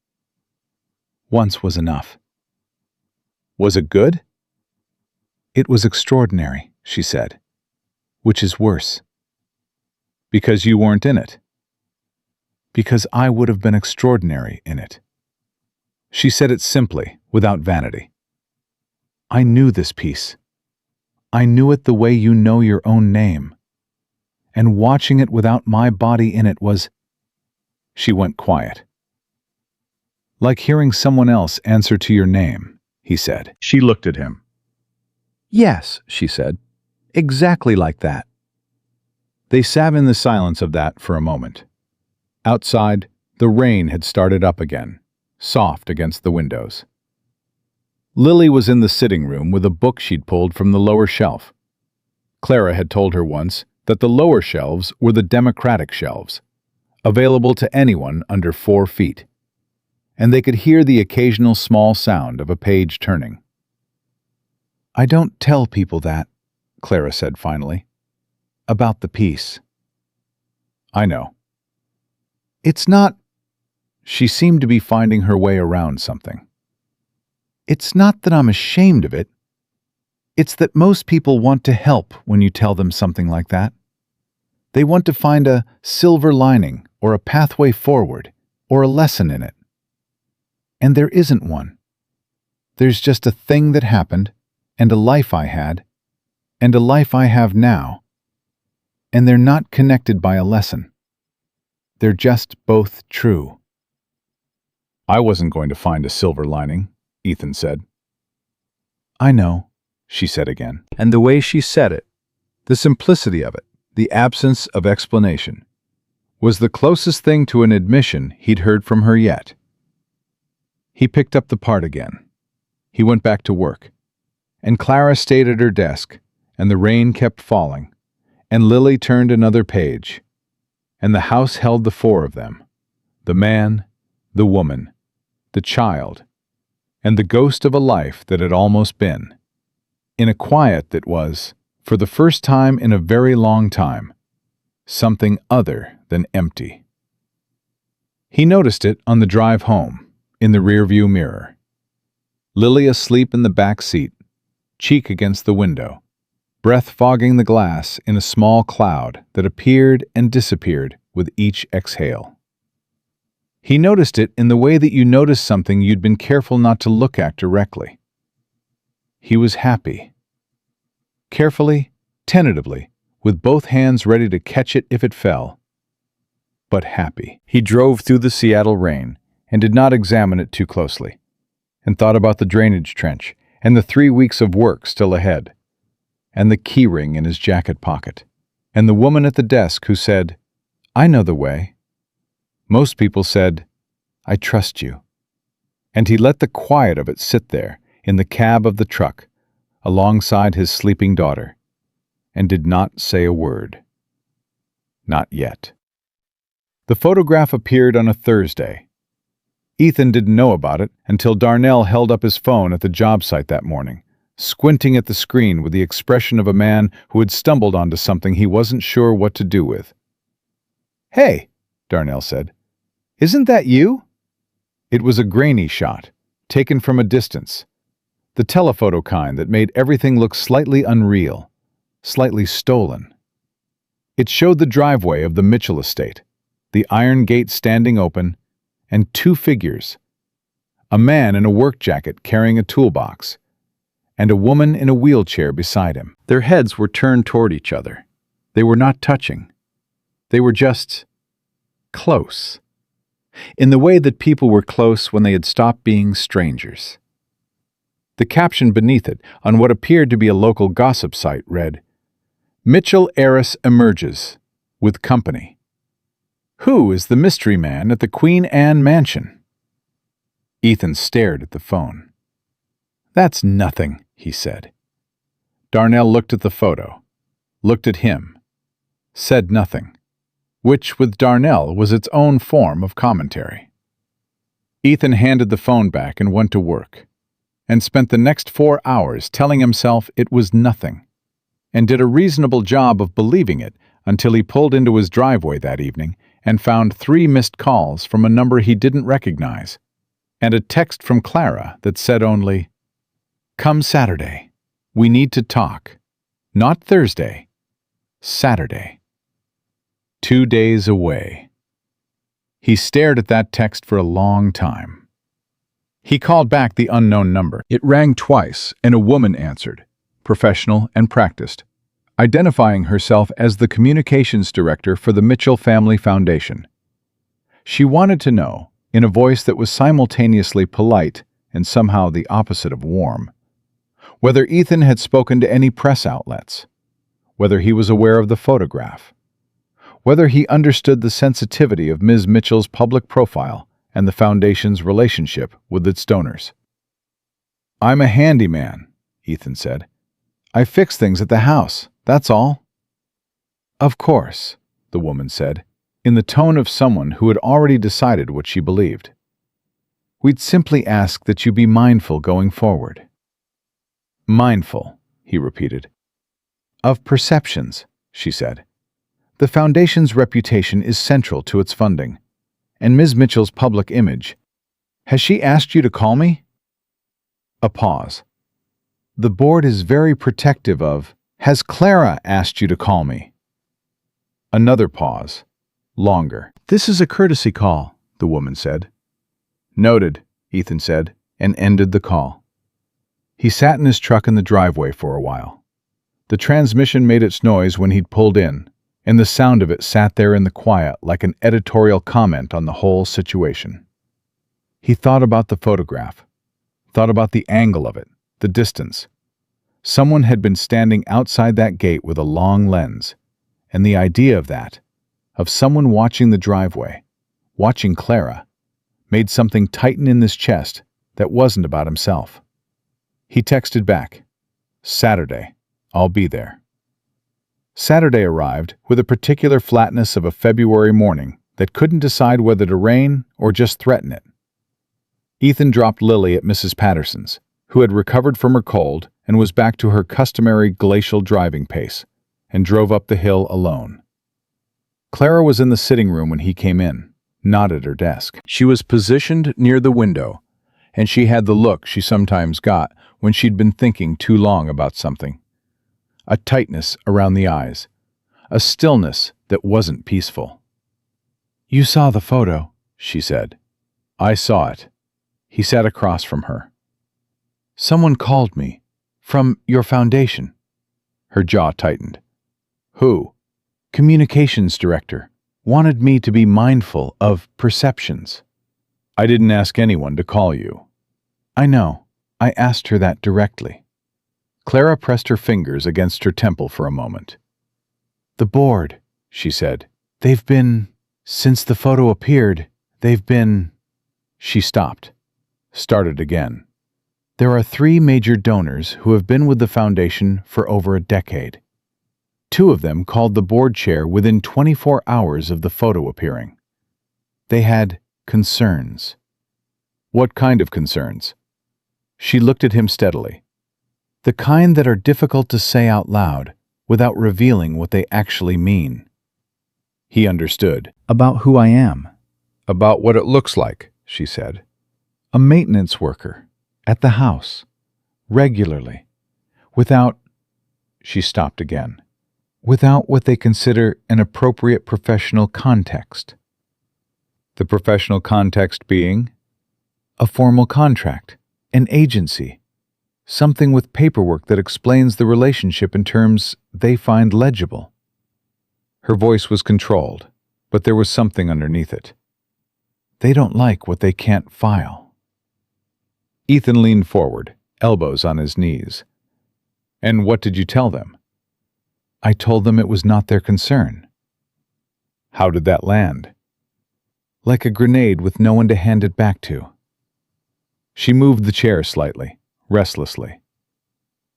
Once was enough. Was it good? It was extraordinary, she said. Which is worse. Because you weren't in it. Because I would have been extraordinary in it. She said it simply, without vanity. I knew this piece. I knew it the way you know your own name. And watching it without my body in it was... She went quiet. Like hearing someone else answer to your name, he said. She looked at him. Yes, she said. Exactly like that. They sat in the silence of that for a moment. Outside, the rain had started up again, soft against the windows. Lily was in the sitting room with a book she'd pulled from the lower shelf. Clara had told her once that the lower shelves were the democratic shelves, available to anyone under 4 feet, and they could hear the occasional small sound of a page turning. I don't tell people that, Clara said finally, about the piece. I know. It's not... She seemed to be finding her way around something. It's not that I'm ashamed of it. It's that most people want to help when you tell them something like that. They want to find a silver lining or a pathway forward or a lesson in it. And there isn't one. There's just a thing that happened, and a life I had, and a life I have now, and they're not connected by a lesson. They're just both true. I wasn't going to find a silver lining, Ethan said. I know, she said again. And the way she said it, the simplicity of it, the absence of explanation, was the closest thing to an admission he'd heard from her yet. He picked up the part again. He went back to work, and Clara stayed at her desk, and the rain kept falling, and Lily turned another page, and the house held the 4 of them, the man, the woman, the child, and the ghost of a life that had almost been, in a quiet that was, for the first time in a very long time, something other than empty. He noticed it on the drive home, in the rearview mirror. Lily asleep in the back seat, cheek against the window, breath fogging the glass in a small cloud that appeared and disappeared with each exhale. He noticed it in the way that you notice something you'd been careful not to look at directly. He was happy. Carefully, tentatively, with both hands ready to catch it if it fell. But happy. He drove through the Seattle rain and did not examine it too closely, and thought about the drainage trench and the 3 weeks of work still ahead, and the keyring in his jacket pocket, and the woman at the desk who said, I know the way. Most people said, I trust you. And he let the quiet of it sit there in the cab of the truck, alongside his sleeping daughter, and did not say a word. Not yet. The photograph appeared on a Thursday. Ethan didn't know about it until Darnell held up his phone at the job site that morning, squinting at the screen with the expression of a man who had stumbled onto something he wasn't sure what to do with. Hey, Darnell said, isn't that you? It was a grainy shot, taken from a distance, the telephoto kind that made everything look slightly unreal, slightly stolen. It showed the driveway of the Mitchell estate, the iron gate standing open, and 2 figures, a man in a work jacket carrying a toolbox, and a woman in a wheelchair beside him. Their heads were turned toward each other. They were not touching. They were just close, in the way that people were close when they had stopped being strangers. The caption beneath it, on what appeared to be a local gossip site, read, Mitchell heiress emerges, with company. Who is the mystery man at the Queen Anne mansion? Ethan stared at the phone. That's nothing, he said. Darnell looked at the photo, looked at him, said nothing, which with Darnell was its own form of commentary. Ethan handed the phone back and went to work, and spent the next 4 hours telling himself it was nothing, and did a reasonable job of believing it until he pulled into his driveway that evening and found 3 missed calls from a number he didn't recognize, and a text from Clara that said only, Come Saturday. We need to talk. Not Thursday. Saturday. 2 days away. He stared at that text for a long time. He called back the unknown number. It rang twice, and a woman answered, professional and practiced, identifying herself as the communications director for the Mitchell Family Foundation. She wanted to know in a voice that was simultaneously polite and somehow the opposite of warm. Whether Ethan had spoken to any press outlets, whether he was aware of the photograph, whether he understood the sensitivity of Ms. Mitchell's public profile and the Foundation's relationship with its donors. "I'm a handyman," Ethan said. "I fix things at the house, that's all." "Of course," the woman said, in the tone of someone who had already decided what she believed. "We'd simply ask that you be mindful going forward." "Mindful," he repeated. "Of perceptions," she said. "The Foundation's reputation is central to its funding, and Ms. Mitchell's public image. Has she asked you to call me?" A pause. "The board is very protective of. Has Clara asked you to call me?" Another pause. Longer. "This is a courtesy call," the woman said. "Noted," Ethan said, and ended the call. He sat in his truck in the driveway for a while. The transmission made its noise when he'd pulled in, and the sound of it sat there in the quiet like an editorial comment on the whole situation. He thought about the photograph, thought about the angle of it, the distance. Someone had been standing outside that gate with a long lens, and the idea of that, of someone watching the driveway, watching Clara, made something tighten in his chest that wasn't about himself. He texted back, "Saturday, I'll be there." Saturday arrived with a particular flatness of a February morning that couldn't decide whether to rain or just threaten it. Ethan dropped Lily at Mrs. Patterson's, who had recovered from her cold and was back to her customary glacial driving pace, and drove up the hill alone. Clara was in the sitting room when he came in, not at her desk. She was positioned near the window, and she had the look she sometimes got when she'd been thinking too long about something. A tightness around the eyes, a stillness that wasn't peaceful. "You saw the photo," she said. "I saw it." He sat across from her. "Someone called me. From your foundation." Her jaw tightened. "Who?" "Communications director. Wanted me to be mindful of perceptions." "I didn't ask anyone to call you." "I know. I asked her that directly." Clara pressed her fingers against her temple for a moment. "The board," she said. "They've been, since the photo appeared, they've been—" She stopped, started again. "There are 3 major donors who have been with the Foundation for over a decade. 2 of them called the board chair within 24 hours of the photo appearing. They had concerns." "What kind of concerns?" She looked at him steadily. "The kind that are difficult to say out loud without revealing what they actually mean." He understood. "About who I am." "About what it looks like," she said. "A maintenance worker, at the house, regularly, without—" She stopped again. "Without what they consider an appropriate professional context." The professional context being? "A formal contract, an agency, something with paperwork that explains the relationship in terms they find legible." Her voice was controlled, but there was something underneath it. "They don't like what they can't file." Ethan leaned forward, elbows on his knees. "And what did you tell them?" "I told them it was not their concern." "How did that land?" "Like a grenade with no one to hand it back to." She moved the chair slightly, restlessly.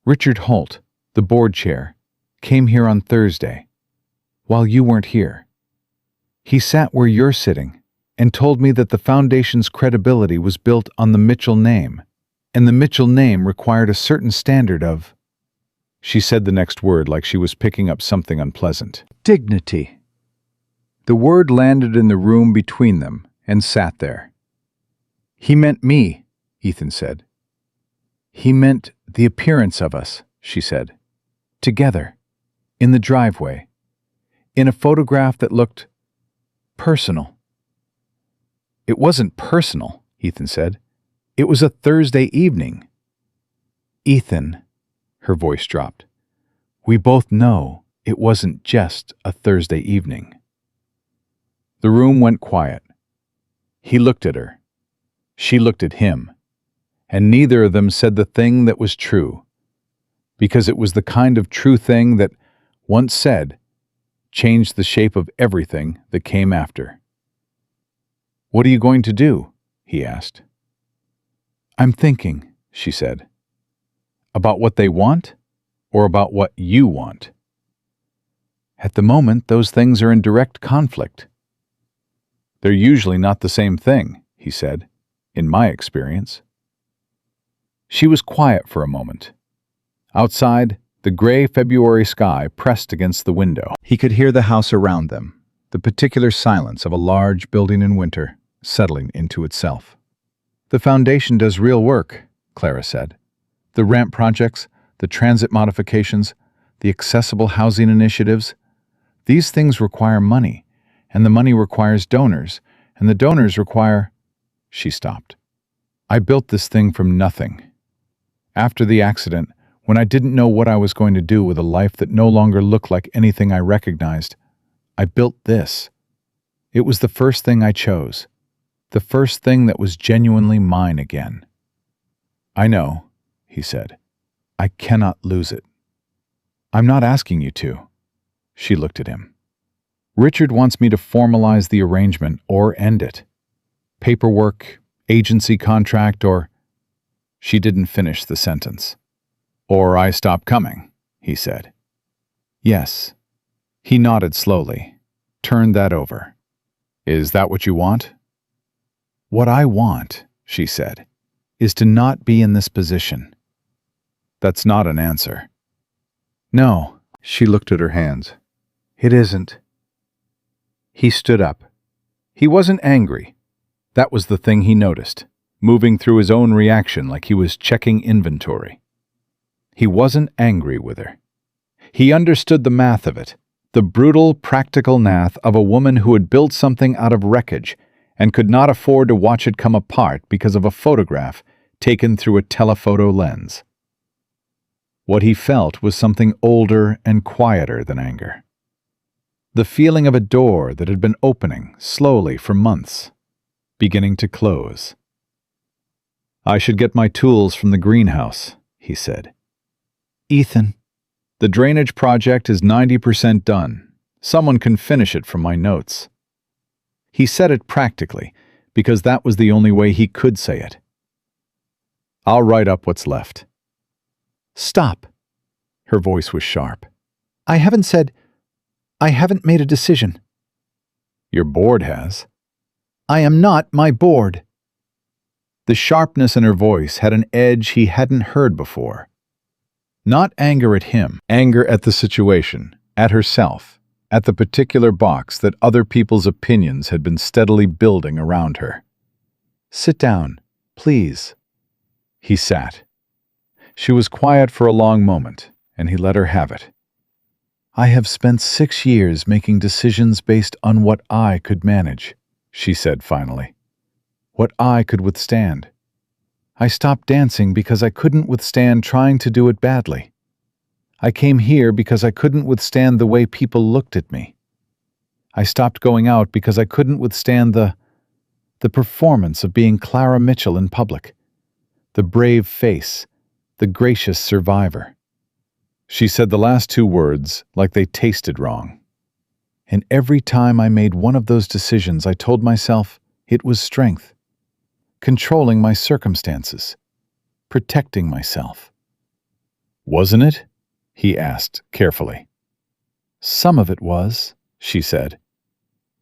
"Richard Holt, the board chair, came here on Thursday, while you weren't here. He sat where you're sitting and told me that the Foundation's credibility was built on the Mitchell name, and the Mitchell name required a certain standard of—" She said the next word like she was picking up something unpleasant. "Dignity." The word landed in the room between them and sat there. "He meant me," Ethan said. "He meant the appearance of us," she said. "Together, in the driveway, in a photograph that looked personal." "It wasn't personal," Ethan said. "It was a Thursday evening." "Ethan," her voice dropped, "we both know it wasn't just a Thursday evening." The room went quiet. He looked at her. She looked at him. And neither of them said the thing that was true, because it was the kind of true thing that, once said, changed the shape of everything that came after. "What are you going to do?" he asked. "I'm thinking," she said. "About what they want, or about what you want?" "At the moment, those things are in direct conflict." "They're usually not the same thing," he said, "in my experience." She was quiet for a moment. Outside, the gray February sky pressed against the window. He could hear the house around them, the particular silence of a large building in winter, settling into itself. "The foundation does real work," Clara said. "The ramp projects, the transit modifications, the accessible housing initiatives. These things require money, and the money requires donors, and the donors require—" She stopped. "I built this thing from nothing. After the accident, when I didn't know what I was going to do with a life that no longer looked like anything I recognized, I built this. It was the first thing I chose, the first thing that was genuinely mine again." "I know," he said. "I cannot lose it." "I'm not asking you to." She looked at him. "Richard wants me to formalize the arrangement or end it. Paperwork, agency contract, or—" She didn't finish the sentence. "Or I stop coming," he said. "Yes." He nodded slowly, turned that over. "Is that what you want?" "What I want," she said, "is to not be in this position." "That's not an answer." "No." She looked at her hands. "It isn't." He stood up. He wasn't angry. That was the thing he noticed, moving through his own reaction like he was checking inventory. He wasn't angry with her. He understood the math of it, the brutal, practical math of a woman who had built something out of wreckage and could not afford to watch it come apart because of a photograph taken through a telephoto lens. What he felt was something older and quieter than anger. The feeling of a door that had been opening slowly for months, beginning to close. "I should get my tools from the greenhouse," he said. "Ethan, the drainage project is 90% done. Someone can finish it from my notes." He said it practically, because that was the only way he could say it. "I'll write up what's left." "Stop." Her voice was sharp. I haven't made a decision." "Your board has." "I am not my board." The sharpness in her voice had an edge he hadn't heard before. Not anger at him, anger at the situation, at herself, at the particular box that other people's opinions had been steadily building around her. "Sit down, please." He sat. She was quiet for a long moment, and he let her have it. "I have spent 6 years making decisions based on what I could manage," she said finally. "What I could withstand. I stopped dancing because I couldn't withstand trying to do it badly. I came here because I couldn't withstand the way people looked at me. I stopped going out because I couldn't withstand the performance of being Clara Mitchell in public, the brave face, the gracious survivor." She said the last 2 words like they tasted wrong. "And every time I made one of those decisions, I told myself it was strength, controlling my circumstances, protecting myself." "Wasn't it?" he asked carefully. "Some of it was," she said,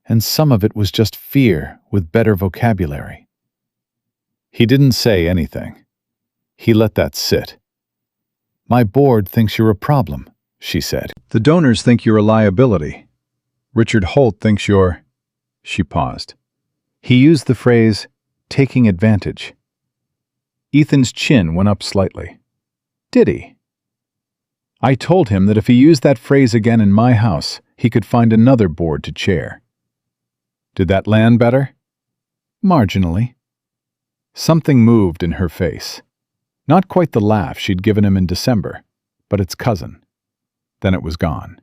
"and some of it was just fear with better vocabulary." He didn't say anything. He let that sit. "My board thinks you're a problem," she said. "The donors think you're a liability. Richard Holt thinks you're—" She paused. He used the phrase, "taking advantage." Ethan's chin went up slightly. "Did he?" "I told him that if he used that phrase again in my house, he could find another board to chair." "Did that land better?" "Marginally." Something moved in her face. Not quite the laugh she'd given him in December, but its cousin. Then it was gone.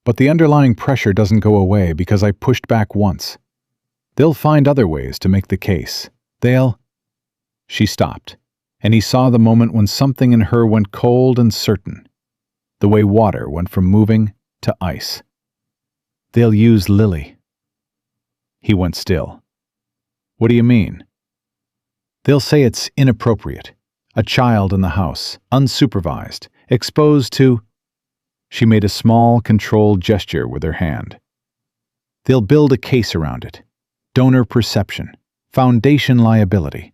"But the underlying pressure doesn't go away because I pushed back once. They'll find other ways to make the case. They'll—" She stopped, and he saw the moment when something in her went cold and certain, the way water went from moving to ice. "They'll use Lily." He went still. "What do you mean?" "They'll say it's inappropriate. A child in the house, unsupervised, exposed to—" She made a small, controlled gesture with her hand. "They'll build a case around it. Donor perception, foundation liability.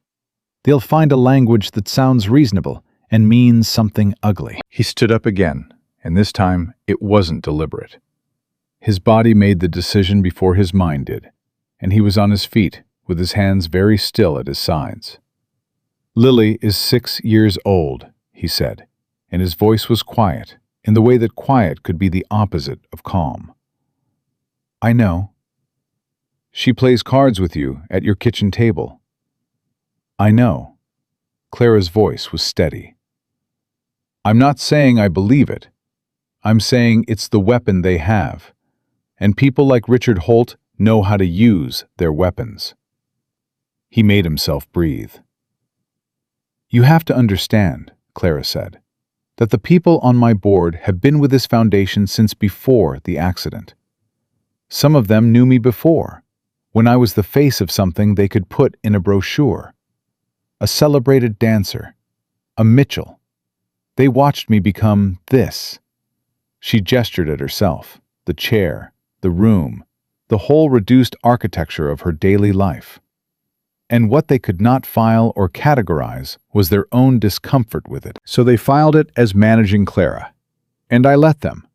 They'll find a language that sounds reasonable and means something ugly." He stood up again, and this time it wasn't deliberate. His body made the decision before his mind did, and he was on his feet, with his hands very still at his sides. "Lily is 6 years old," he said, and his voice was quiet, in the way that quiet could be the opposite of calm. "I know." "She plays cards with you at your kitchen table." "I know." Clara's voice was steady. "I'm not saying I believe it. I'm saying it's the weapon they have, and people like Richard Holt know how to use their weapons." He made himself breathe. "You have to understand," Clara said, "that the people on my board have been with this foundation since before the accident. Some of them knew me before, when I was the face of something they could put in a brochure. A celebrated dancer, a Mitchell. They watched me become this." She gestured at herself, the chair, the room, the whole reduced architecture of her daily life. And what they could not file or categorize was their own discomfort with it. So they filed it as managing Clara. And I let them.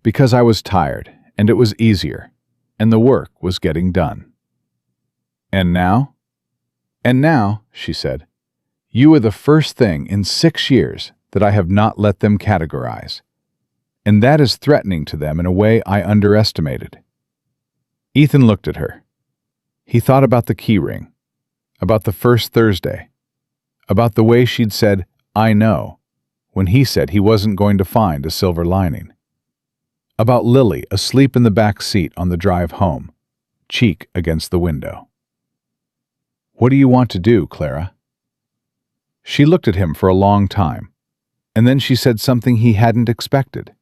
Because I was tired, and it was easier, and the work was getting done. "And now?" "And now," she said, "you are the first thing in 6 years that I have not let them categorize. And that is threatening to them in a way I underestimated." Ethan looked at her. He thought about the key ring, about the first Thursday, about the way she'd said, "I know," when he said he wasn't going to find a silver lining, about Lily asleep in the back seat on the drive home, cheek against the window. "What do you want to do, Clara?" She looked at him for a long time, and then she said something he hadn't expected.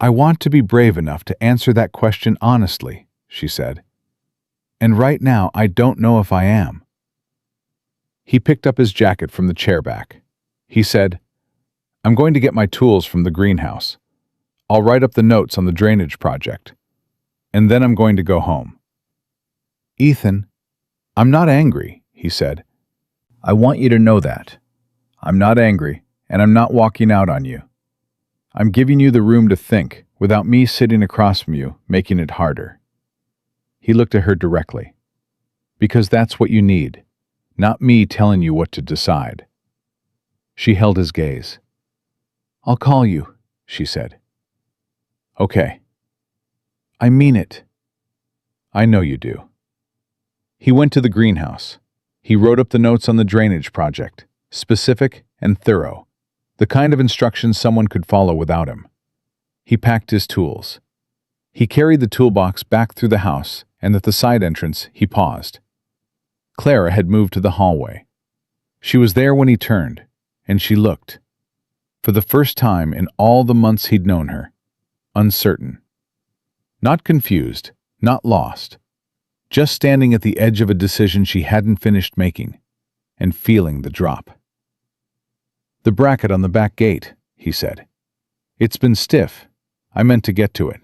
"I want to be brave enough to answer that question honestly," she said. "And right now I don't know if I am." He picked up his jacket from the chair back. He said, "I'm going to get my tools from the greenhouse. I'll write up the notes on the drainage project. And then I'm going to go home." "Ethan, I'm not angry," he said. "I want you to know that. I'm not angry, and I'm not walking out on you. I'm giving you the room to think, without me sitting across from you, making it harder." He looked at her directly. "Because that's what you need, not me telling you what to decide." She held his gaze. "I'll call you," she said. "Okay." "I mean it." "I know you do." He went to the greenhouse. He wrote up the notes on the drainage project, specific and thorough, the kind of instructions someone could follow without him. He packed his tools. He carried the toolbox back through the house, and at the side entrance he paused. Clara had moved to the hallway. She was there when he turned, and she looked, for the first time in all the months he'd known her, uncertain. Not confused, not lost, just standing at the edge of a decision she hadn't finished making, and feeling the drop. "The bracket on the back gate," he said. "It's been stiff. I meant to get to it."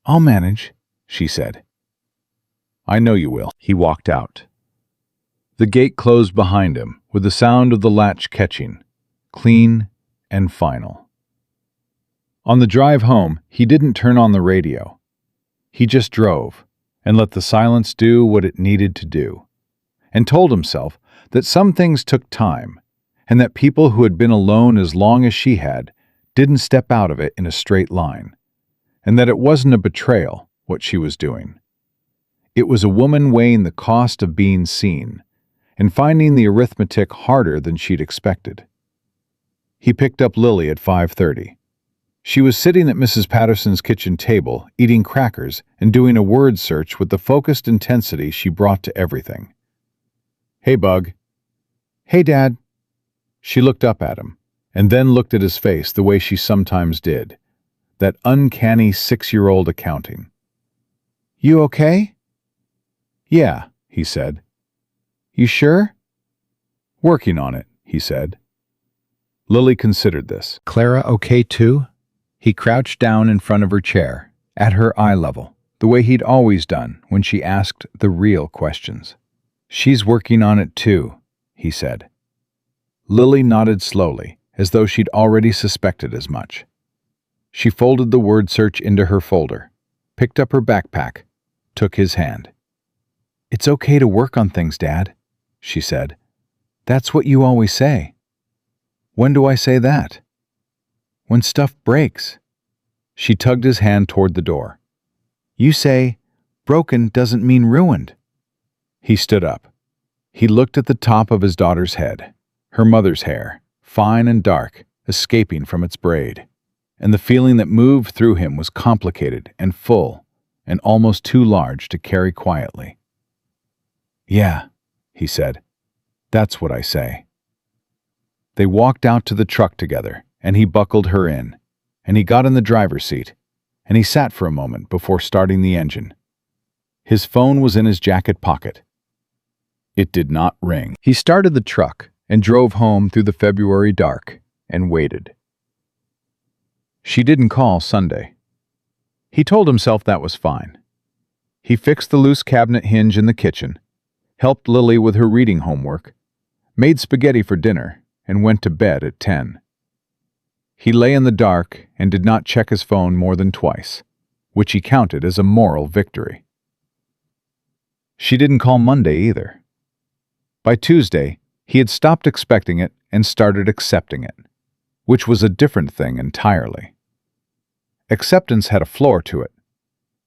"I'll manage," she said. "I know you will." He walked out. The gate closed behind him, with the sound of the latch catching, clean and final. On the drive home, he didn't turn on the radio. He just drove, and let the silence do what it needed to do, and told himself that some things took time, and that people who had been alone as long as she had didn't step out of it in a straight line, and that it wasn't a betrayal, what she was doing. It was a woman weighing the cost of being seen, and finding the arithmetic harder than she'd expected. He picked up Lily at 5:30. She was sitting at Mrs. Patterson's kitchen table, eating crackers and doing a word search with the focused intensity she brought to everything. "Hey, Bug." "Hey, Dad." She looked up at him, and then looked at his face the way she sometimes did, that uncanny 6-year-old accounting. "You okay?" "Yeah," he said. "You sure?" "Working on it," he said. Lily considered this. "Clara okay too?" He crouched down in front of her chair, at her eye level, the way he'd always done when she asked the real questions. "She's working on it too," he said. Lily nodded slowly, as though she'd already suspected as much. She folded the word search into her folder, picked up her backpack, took his hand. "It's okay to work on things, Dad," she said. "That's what you always say." "When do I say that?" "When stuff breaks." She tugged his hand toward the door. "You say, broken doesn't mean ruined." He stood up. He looked at the top of his daughter's head, her mother's hair, fine and dark, escaping from its braid. And the feeling that moved through him was complicated and full, and almost too large to carry quietly. "Yeah," he said. "That's what I say." They walked out to the truck together, and he buckled her in, and he got in the driver's seat, and he sat for a moment before starting the engine. His phone was in his jacket pocket. It did not ring. He started the truck and drove home through the February dark and waited. She didn't call Sunday. He told himself that was fine. He fixed the loose cabinet hinge in the kitchen, helped Lily with her reading homework, made spaghetti for dinner, and went to bed at 10. He lay in the dark and did not check his phone more than twice, which he counted as a moral victory. She didn't call Monday either. By Tuesday, he had stopped expecting it and started accepting it, which was a different thing entirely. Acceptance had a floor to it.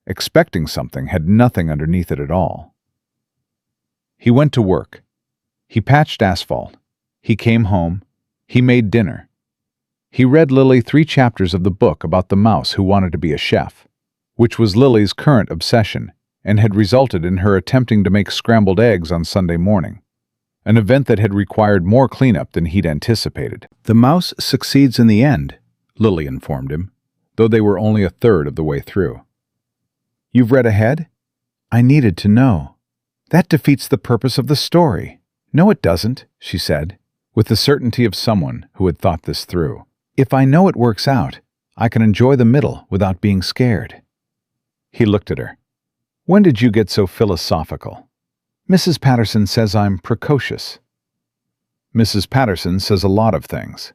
Expecting something had nothing underneath it at all. He went to work. He patched asphalt. He came home. He made dinner. He read Lily 3 chapters of the book about the mouse who wanted to be a chef, which was Lily's current obsession and had resulted in her attempting to make scrambled eggs on Sunday morning, an event that had required more cleanup than he'd anticipated. "The mouse succeeds in the end," Lily informed him, though they were only a third of the way through. "You've read ahead?" "I needed to know. That defeats the purpose of the story." "No, it doesn't," she said, with the certainty of someone who had thought this through. "If I know it works out, I can enjoy the middle without being scared." He looked at her. "When did you get so philosophical?" "Mrs. Patterson says I'm precocious." "Mrs. Patterson says a lot of things."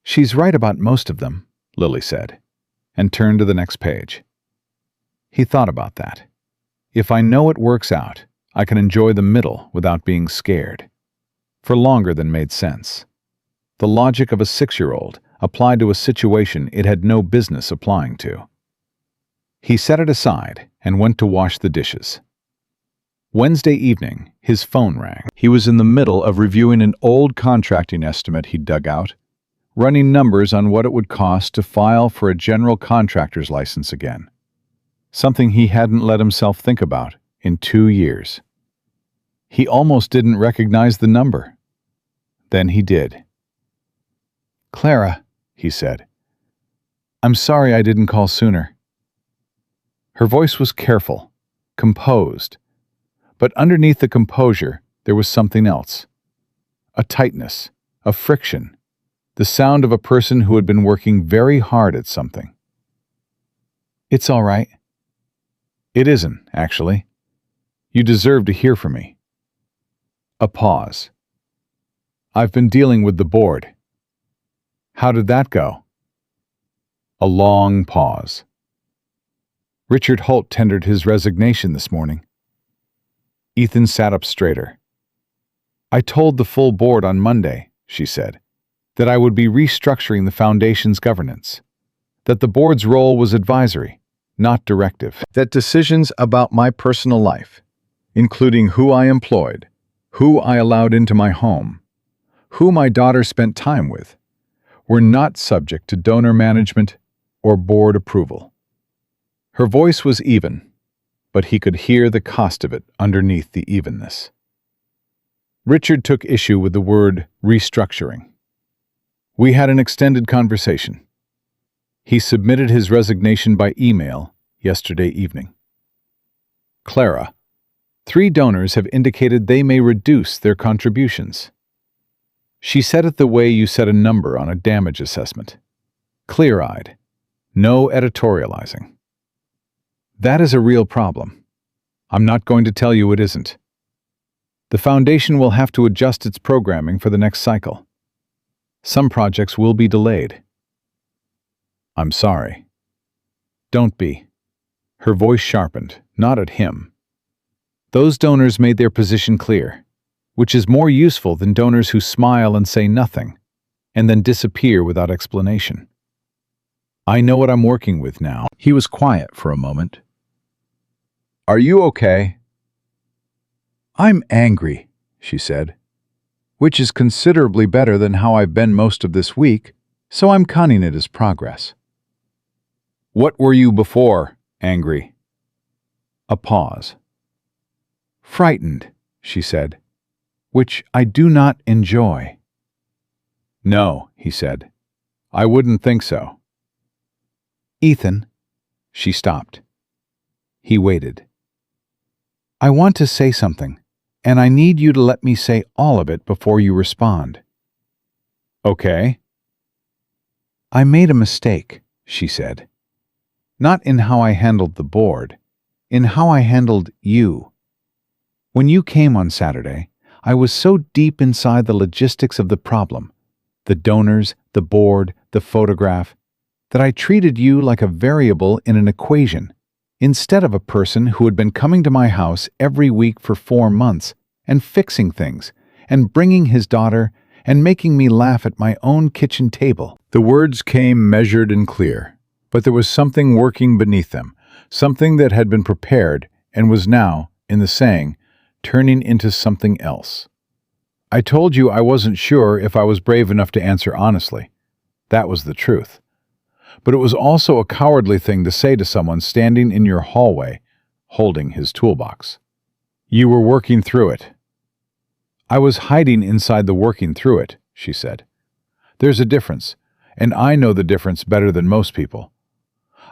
"She's right about most of them," Lily said, and turned to the next page. He thought about that. "If I know it works out, I can enjoy the middle without being scared." For longer than made sense. The logic of a 6-year-old applied to a situation it had no business applying to. He set it aside and went to wash the dishes. Wednesday evening, his phone rang. He was in the middle of reviewing an old contracting estimate he'd dug out, running numbers on what it would cost to file for a general contractor's license again, something he hadn't let himself think about in 2 years. He almost didn't recognize the number. Then he did. "Clara," he said, "I'm sorry I didn't call sooner." Her voice was careful, composed, but underneath the composure there was something else. A tightness, a friction, the sound of a person who had been working very hard at something. "It's all right." "It isn't, actually. You deserve to hear from me." A pause. "I've been dealing with the board." "How did that go?" A long pause. "Richard Holt tendered his resignation this morning." Ethan sat up straighter. "I told the full board on Monday," she said, "that I would be restructuring the foundation's governance, that the board's role was advisory, not directive, that decisions about my personal life, including who I employed, who I allowed into my home, who my daughter spent time with, were not subject to donor management or board approval. Her voice was even, but he could hear the cost of it underneath the evenness. Richard took issue with the word restructuring. We had an extended conversation. He submitted his resignation by email yesterday evening. Clara, 3 donors have indicated they may reduce their contributions. She said it the way you set a number on a damage assessment. Clear-eyed. No editorializing. That is a real problem. I'm not going to tell you it isn't. The foundation will have to adjust its programming for the next cycle. Some projects will be delayed. I'm sorry. Don't be. Her voice sharpened, not at him. Those donors made their position clear, which is more useful than donors who smile and say nothing, and then disappear without explanation. I know what I'm working with now. He was quiet for a moment. Are you okay? I'm angry, she said, which is considerably better than how I've been most of this week, so I'm counting it as progress. What were you before, angry? A pause. Frightened, she said, which I do not enjoy. No, he said. I wouldn't think so. Ethan, she stopped. He waited. I want to say something, and I need you to let me say all of it before you respond. Okay. I made a mistake, she said. Not in how I handled the board, in how I handled you. When you came on Saturday, I was so deep inside the logistics of the problem, the donors, the board, the photograph, that I treated you like a variable in an equation, instead of a person who had been coming to my house every week for 4 months and fixing things and bringing his daughter and making me laugh at my own kitchen table. The words came measured and clear, but there was something working beneath them, something that had been prepared and was now, in the saying, turning into something else. I told you I wasn't sure if I was brave enough to answer honestly. That was the truth. But it was also a cowardly thing to say to someone standing in your hallway, holding his toolbox. You were working through it. I was hiding inside the working through it, she said. There's a difference, and I know the difference better than most people.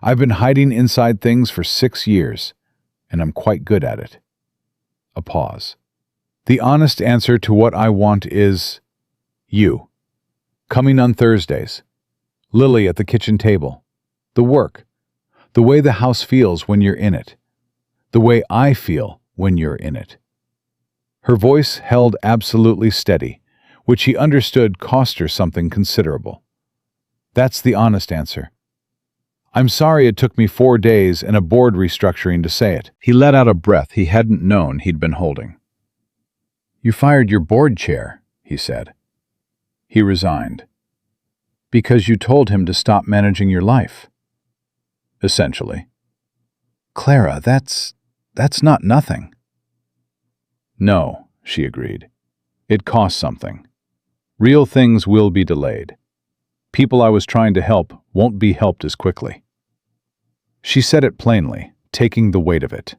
I've been hiding inside things for 6 years, and I'm quite good at it. A pause. The honest answer to what I want is you. Coming on Thursdays. Lily at the kitchen table. The work. The way the house feels when you're in it. The way I feel when you're in it. Her voice held absolutely steady, which he understood cost her something considerable. That's the honest answer. I'm sorry it took me 4 days and a board restructuring to say it. He let out a breath he hadn't known he'd been holding. You fired your board chair, he said. He resigned. Because you told him to stop managing your life. Essentially. Clara, that's not nothing. No, she agreed. It costs something. Real things will be delayed. People I was trying to help won't be helped as quickly. She said it plainly, taking the weight of it.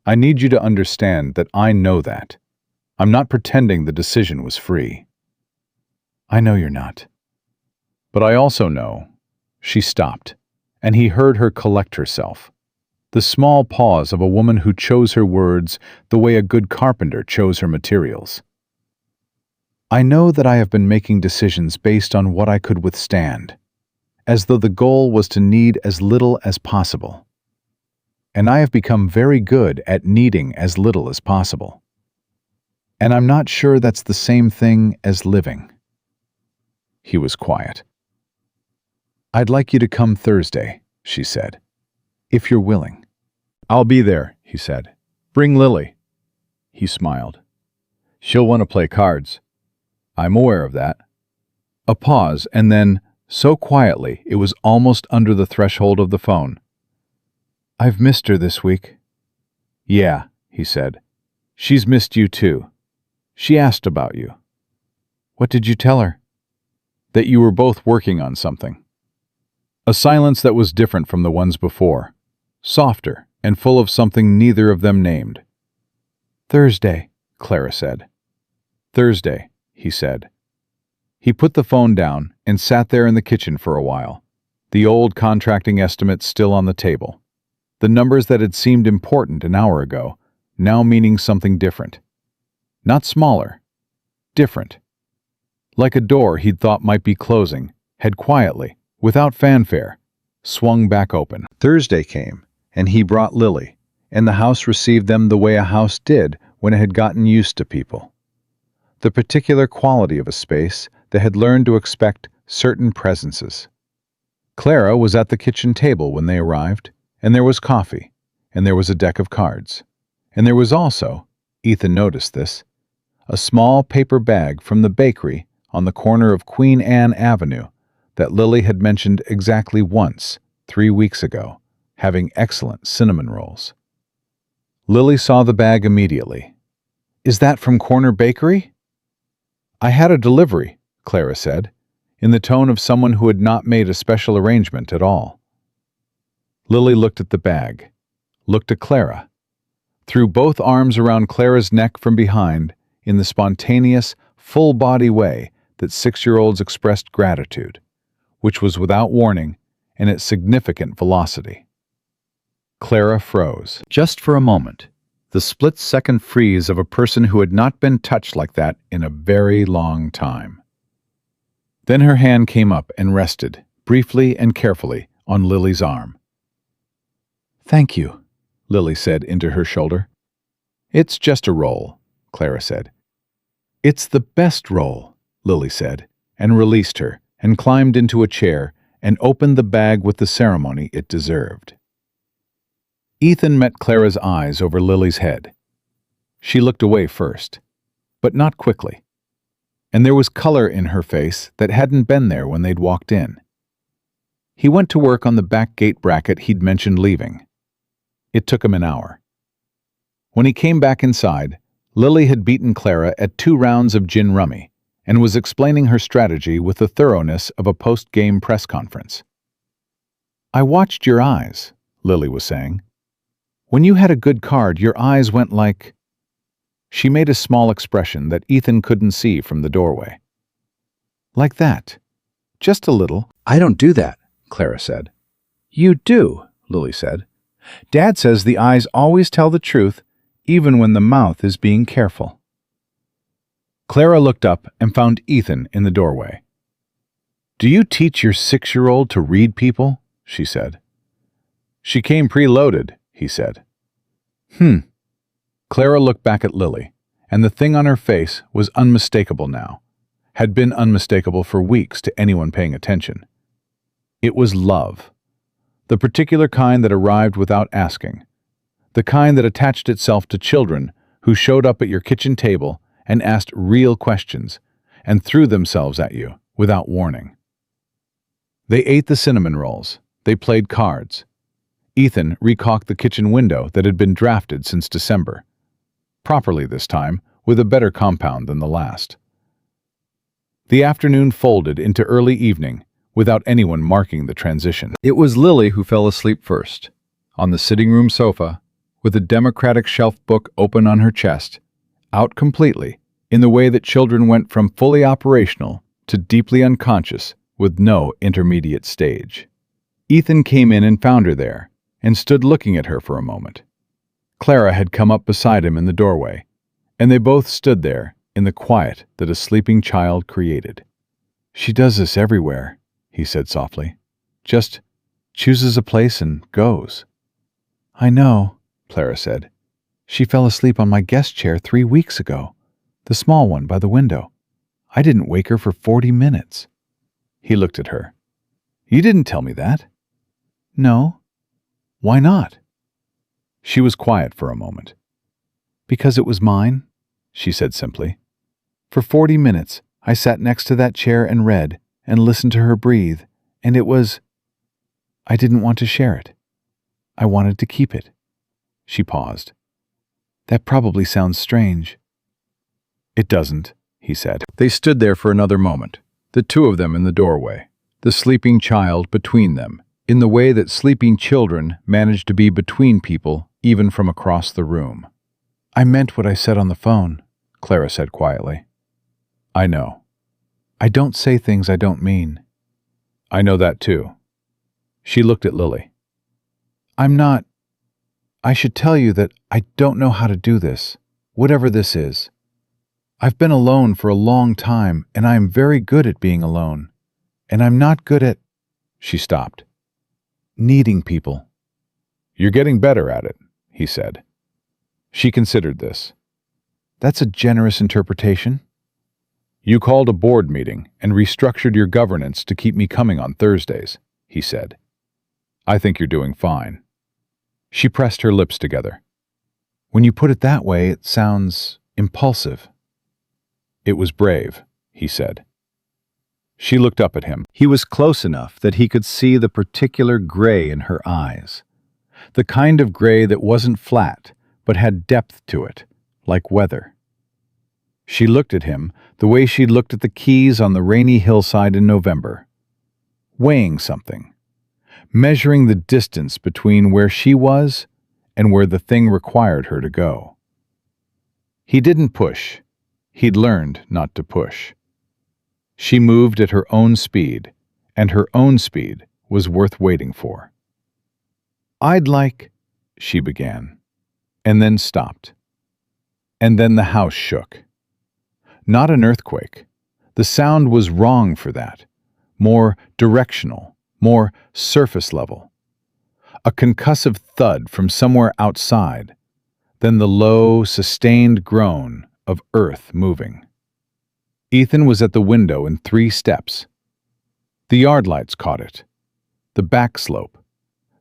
I need you to understand that I know that. I'm not pretending the decision was free. I know you're not. But I also know. She stopped, and he heard her collect herself. The small pause of a woman who chose her words the way a good carpenter chose her materials. I know that I have been making decisions based on what I could withstand, as though the goal was to need as little as possible. And I have become very good at needing as little as possible. And I'm not sure that's the same thing as living. He was quiet. I'd like you to come Thursday, she said, if you're willing. I'll be there, he said. Bring Lily. He smiled. She'll want to play cards. I'm aware of that. A pause, and then, so quietly, it was almost under the threshold of the phone. I've missed her this week. Yeah, he said. She's missed you too. She asked about you. What did you tell her? That you were both working on something. A silence that was different from the ones before, softer and full of something neither of them named. "Thursday," Clara said. "Thursday," he said. He put the phone down and sat there in the kitchen for a while, the old contracting estimates still on the table. The numbers that had seemed important an hour ago, now meaning something different. Not smaller, different. Like a door he'd thought might be closing, had quietly, without fanfare, swung back open. Thursday came, and he brought Lily, and the house received them the way a house did when it had gotten used to people. The particular quality of a space that had learned to expect certain presences. Clara was at the kitchen table when they arrived, and there was coffee, and there was a deck of cards. And there was also, Ethan noticed this, a small paper bag from the bakery on the corner of Queen Anne Avenue that Lily had mentioned exactly once, 3 weeks ago, having excellent cinnamon rolls. Lily saw the bag immediately. "Is that from Corner Bakery?" "I had a delivery," Clara said, in the tone of someone who had not made a special arrangement at all. Lily looked at the bag, looked at Clara, threw both arms around Clara's neck from behind in the spontaneous, full-body way that 6-year-olds expressed gratitude, which was without warning and at significant velocity. Clara froze. Just for a moment, the split-second freeze of a person who had not been touched like that in a very long time. Then her hand came up and rested, briefly and carefully, on Lily's arm. "Thank you," Lily said into her shoulder. "It's just a roll," Clara said. "It's the best roll," Lily said, and released her, and climbed into a chair and opened the bag with the ceremony it deserved. Ethan met Clara's eyes over Lily's head. She looked away first, but not quickly, and there was color in her face that hadn't been there when they'd walked in. He went to work on the back gate bracket he'd mentioned leaving. It took him an hour. When he came back inside, Lily had beaten Clara at 2 rounds of gin rummy and was explaining her strategy with the thoroughness of a post-game press conference. "I watched your eyes," Lily was saying. "When you had a good card, your eyes went like—" She made a small expression that Ethan couldn't see from the doorway. "Like that. Just a little." "I don't do that," Clara said. "You do," Lily said. "Dad says the eyes always tell the truth, even when the mouth is being careful." Clara looked up and found Ethan in the doorway. "Do you teach your 6-year-old to read people?" she said. "She came preloaded," he said. Clara looked back at Lily, and the thing on her face was unmistakable now, had been unmistakable for weeks to anyone paying attention. It was love. The particular kind that arrived without asking. The kind that attached itself to children who showed up at your kitchen table and asked real questions and threw themselves at you without warning. They ate the cinnamon rolls. They played cards. Ethan recaulked the kitchen window that had been drafted since December. Properly this time, with a better compound than the last. The afternoon folded into early evening without anyone marking the transition. It was Lily who fell asleep first, on the sitting room sofa, with a democratic shelf book open on her chest, out completely, in the way that children went from fully operational to deeply unconscious with no intermediate stage. Ethan came in and found her there, and stood looking at her for a moment. Clara had come up beside him in the doorway, and they both stood there in the quiet that a sleeping child created. "She does this everywhere," he said softly. "Just chooses a place and goes." "I know," Clara said. "She fell asleep on my guest chair 3 weeks ago, the small one by the window. I didn't wake her for 40 minutes. He looked at her. "You didn't tell me that." "No." "Why not?" She was quiet for a moment. "Because it was mine," she said simply. "For 40 minutes, I sat next to that chair and read, and listened to her breathe, and it was— I didn't want to share it. I wanted to keep it." She paused. "That probably sounds strange." "It doesn't," he said. They stood there for another moment, the two of them in the doorway, the sleeping child between them, in the way that sleeping children manage to be between people, even from across the room. "I meant what I said on the phone," Clara said quietly. "I know. I don't say things I don't mean." "I know that too." She looked at Lily. I should tell you that I don't know how to do this, whatever this is. I've been alone for a long time, and I am very good at being alone. And I'm not good at," she stopped, "needing people." "You're getting better at it," he said. She considered this. "That's a generous interpretation." "You called a board meeting and restructured your governance to keep me coming on Thursdays," he said. "I think you're doing fine." She pressed her lips together. "When you put it that way, it sounds impulsive." "It was brave," he said. She looked up at him. He was close enough that he could see the particular gray in her eyes. The kind of gray that wasn't flat, but had depth to it, like weather. She looked at him the way she'd looked at the keys on the rainy hillside in November, weighing something, measuring the distance between where she was and where the thing required her to go. He didn't push. He'd learned not to push. She moved at her own speed, and her own speed was worth waiting for. "I'd like," she began, and then stopped. And then the house shook. Not an earthquake. The sound was wrong for that. More directional, more surface level. A concussive thud from somewhere outside, then the low, sustained groan of earth moving. Ethan was at the window in 3 steps. The yard lights caught it. The back slope.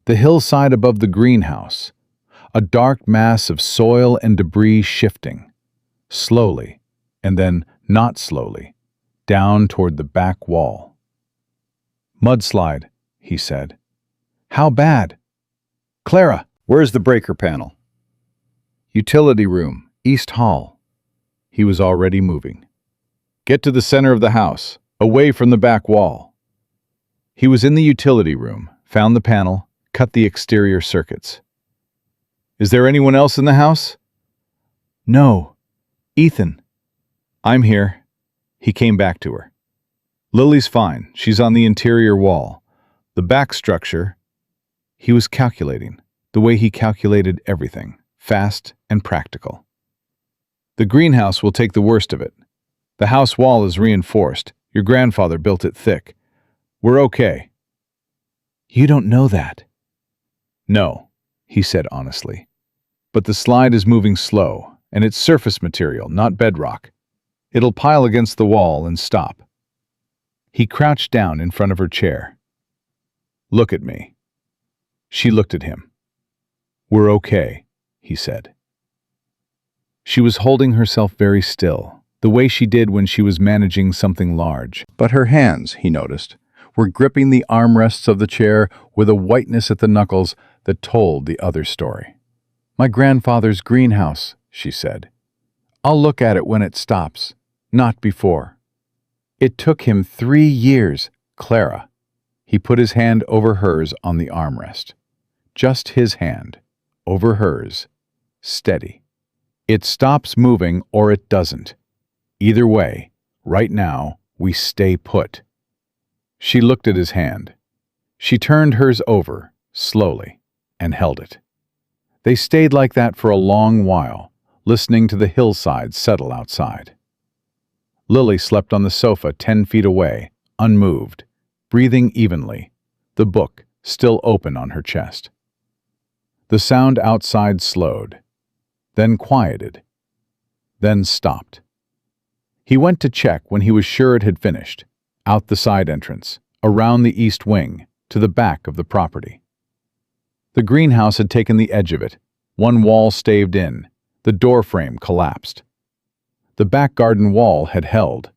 The hillside above the greenhouse. A dark mass of soil and debris shifting. Slowly, and then not slowly, down toward the back wall. "Mudslide," he said. "How bad?" "Clara, where's the breaker panel?" "Utility room, East Hall." He was already moving. "Get to the center of the house, away from the back wall." He was in the utility room, found the panel, cut the exterior circuits. "Is there anyone else in the house?" "No. Ethan." "I'm here." He came back to her. "Lily's fine. She's on the interior wall. The back structure..." He was calculating, the way he calculated everything, fast and practical. "The greenhouse will take the worst of it. The house wall is reinforced. Your grandfather built it thick. We're okay." "You don't know that." "No," he said honestly. "But the slide is moving slow, and it's surface material, not bedrock. It'll pile against the wall and stop." He crouched down in front of her chair. "Look at me." She looked at him. "We're okay," he said. She was holding herself very still, the way she did when she was managing something large. But her hands, he noticed, were gripping the armrests of the chair with a whiteness at the knuckles that told the other story. "My grandfather's greenhouse," she said. "I'll look at it when it stops, not before." "It took him 3 years, Clara." He put his hand over hers on the armrest. Just his hand, over hers, steady. "It stops moving or it doesn't. Either way, right now, we stay put." She looked at his hand. She turned hers over, slowly, and held it. They stayed like that for a long while, listening to the hillside settle outside. Lily slept on the sofa 10 feet away, unmoved, breathing evenly, the book still open on her chest. The sound outside slowed, then quieted, then stopped. He went to check when he was sure it had finished, out the side entrance, around the east wing, to the back of the property. The greenhouse had taken the edge of it, one wall staved in, the door frame collapsed. The back garden wall had held.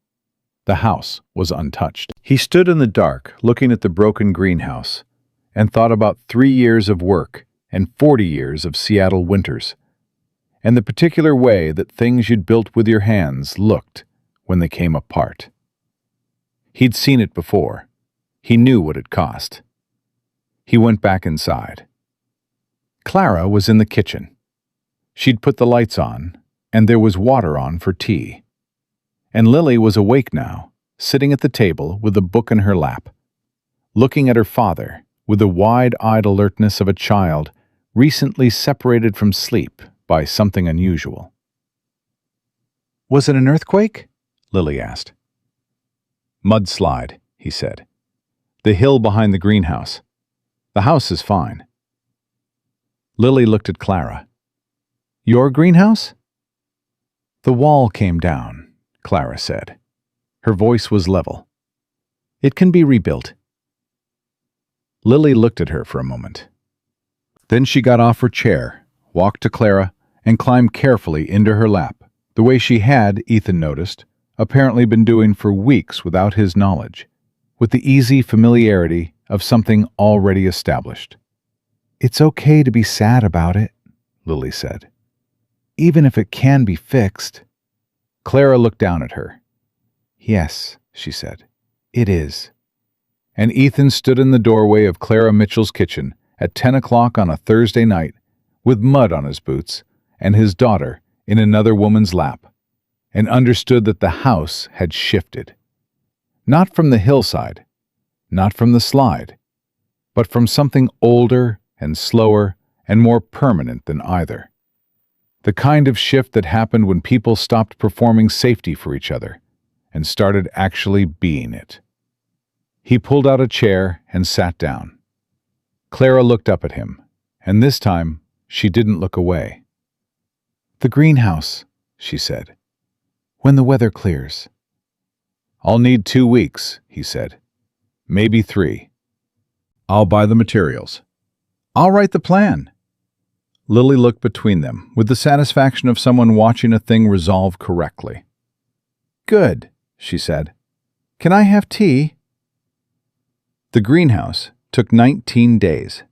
The house was untouched. He stood in the dark, looking at the broken greenhouse, and thought about 3 years of work and 40 years of Seattle winters, and the particular way that things you'd built with your hands looked when they came apart. He'd seen it before. He knew what it cost. He went back inside. Clara was in the kitchen. She'd put the lights on, and there was water on for tea. And Lily was awake now, sitting at the table with a book in her lap, looking at her father with the wide-eyed alertness of a child recently separated from sleep by something unusual. "Was it an earthquake?" Lily asked. "Mudslide," he said. "The hill behind the greenhouse. The house is fine." Lily looked at Clara. "Your greenhouse?" "The wall came down," Clara said. Her voice was level. "It can be rebuilt." Lily looked at her for a moment. Then she got off her chair, walked to Clara, and climbed carefully into her lap, the way she had, Ethan noticed, apparently been doing for weeks without his knowledge, with the easy familiarity of something already established. "It's okay to be sad about it," Lily said. "Even if it can be fixed." Clara looked down at her. "Yes," she said, "it is." And Ethan stood in the doorway of Clara Mitchell's kitchen at 10 o'clock on a Thursday night, with mud on his boots and his daughter in another woman's lap, and understood that the house had shifted. Not from the hillside, not from the slide, but from something older and slower and more permanent than either. The kind of shift that happened when people stopped performing safety for each other and started actually being it. He pulled out a chair and sat down. Clara looked up at him, and this time she didn't look away. "The greenhouse," she said. "When the weather clears." "I'll need 2 weeks," he said. "Maybe 3. I'll buy the materials. I'll write the plan." Lily looked between them with the satisfaction of someone watching a thing resolve correctly. "Good," she said. "Can I have tea?" The greenhouse took 19 days.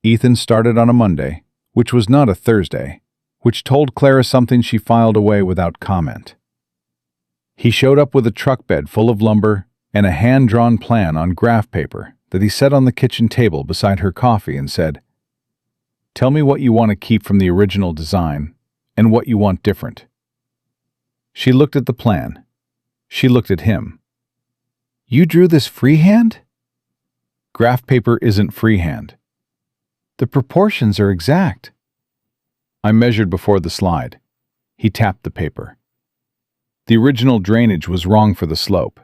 Ethan started on a Monday, which was not a Thursday, which told Clara something she filed away without comment. He showed up with a truck bed full of lumber and a hand-drawn plan on graph paper that he set on the kitchen table beside her coffee and said, "Tell me what you want to keep from the original design and what you want different." She looked at the plan. She looked at him. "You drew this freehand?" "Graph paper isn't freehand." "The proportions are exact." "I measured before the slide." He tapped the paper. "The original drainage was wrong for the slope.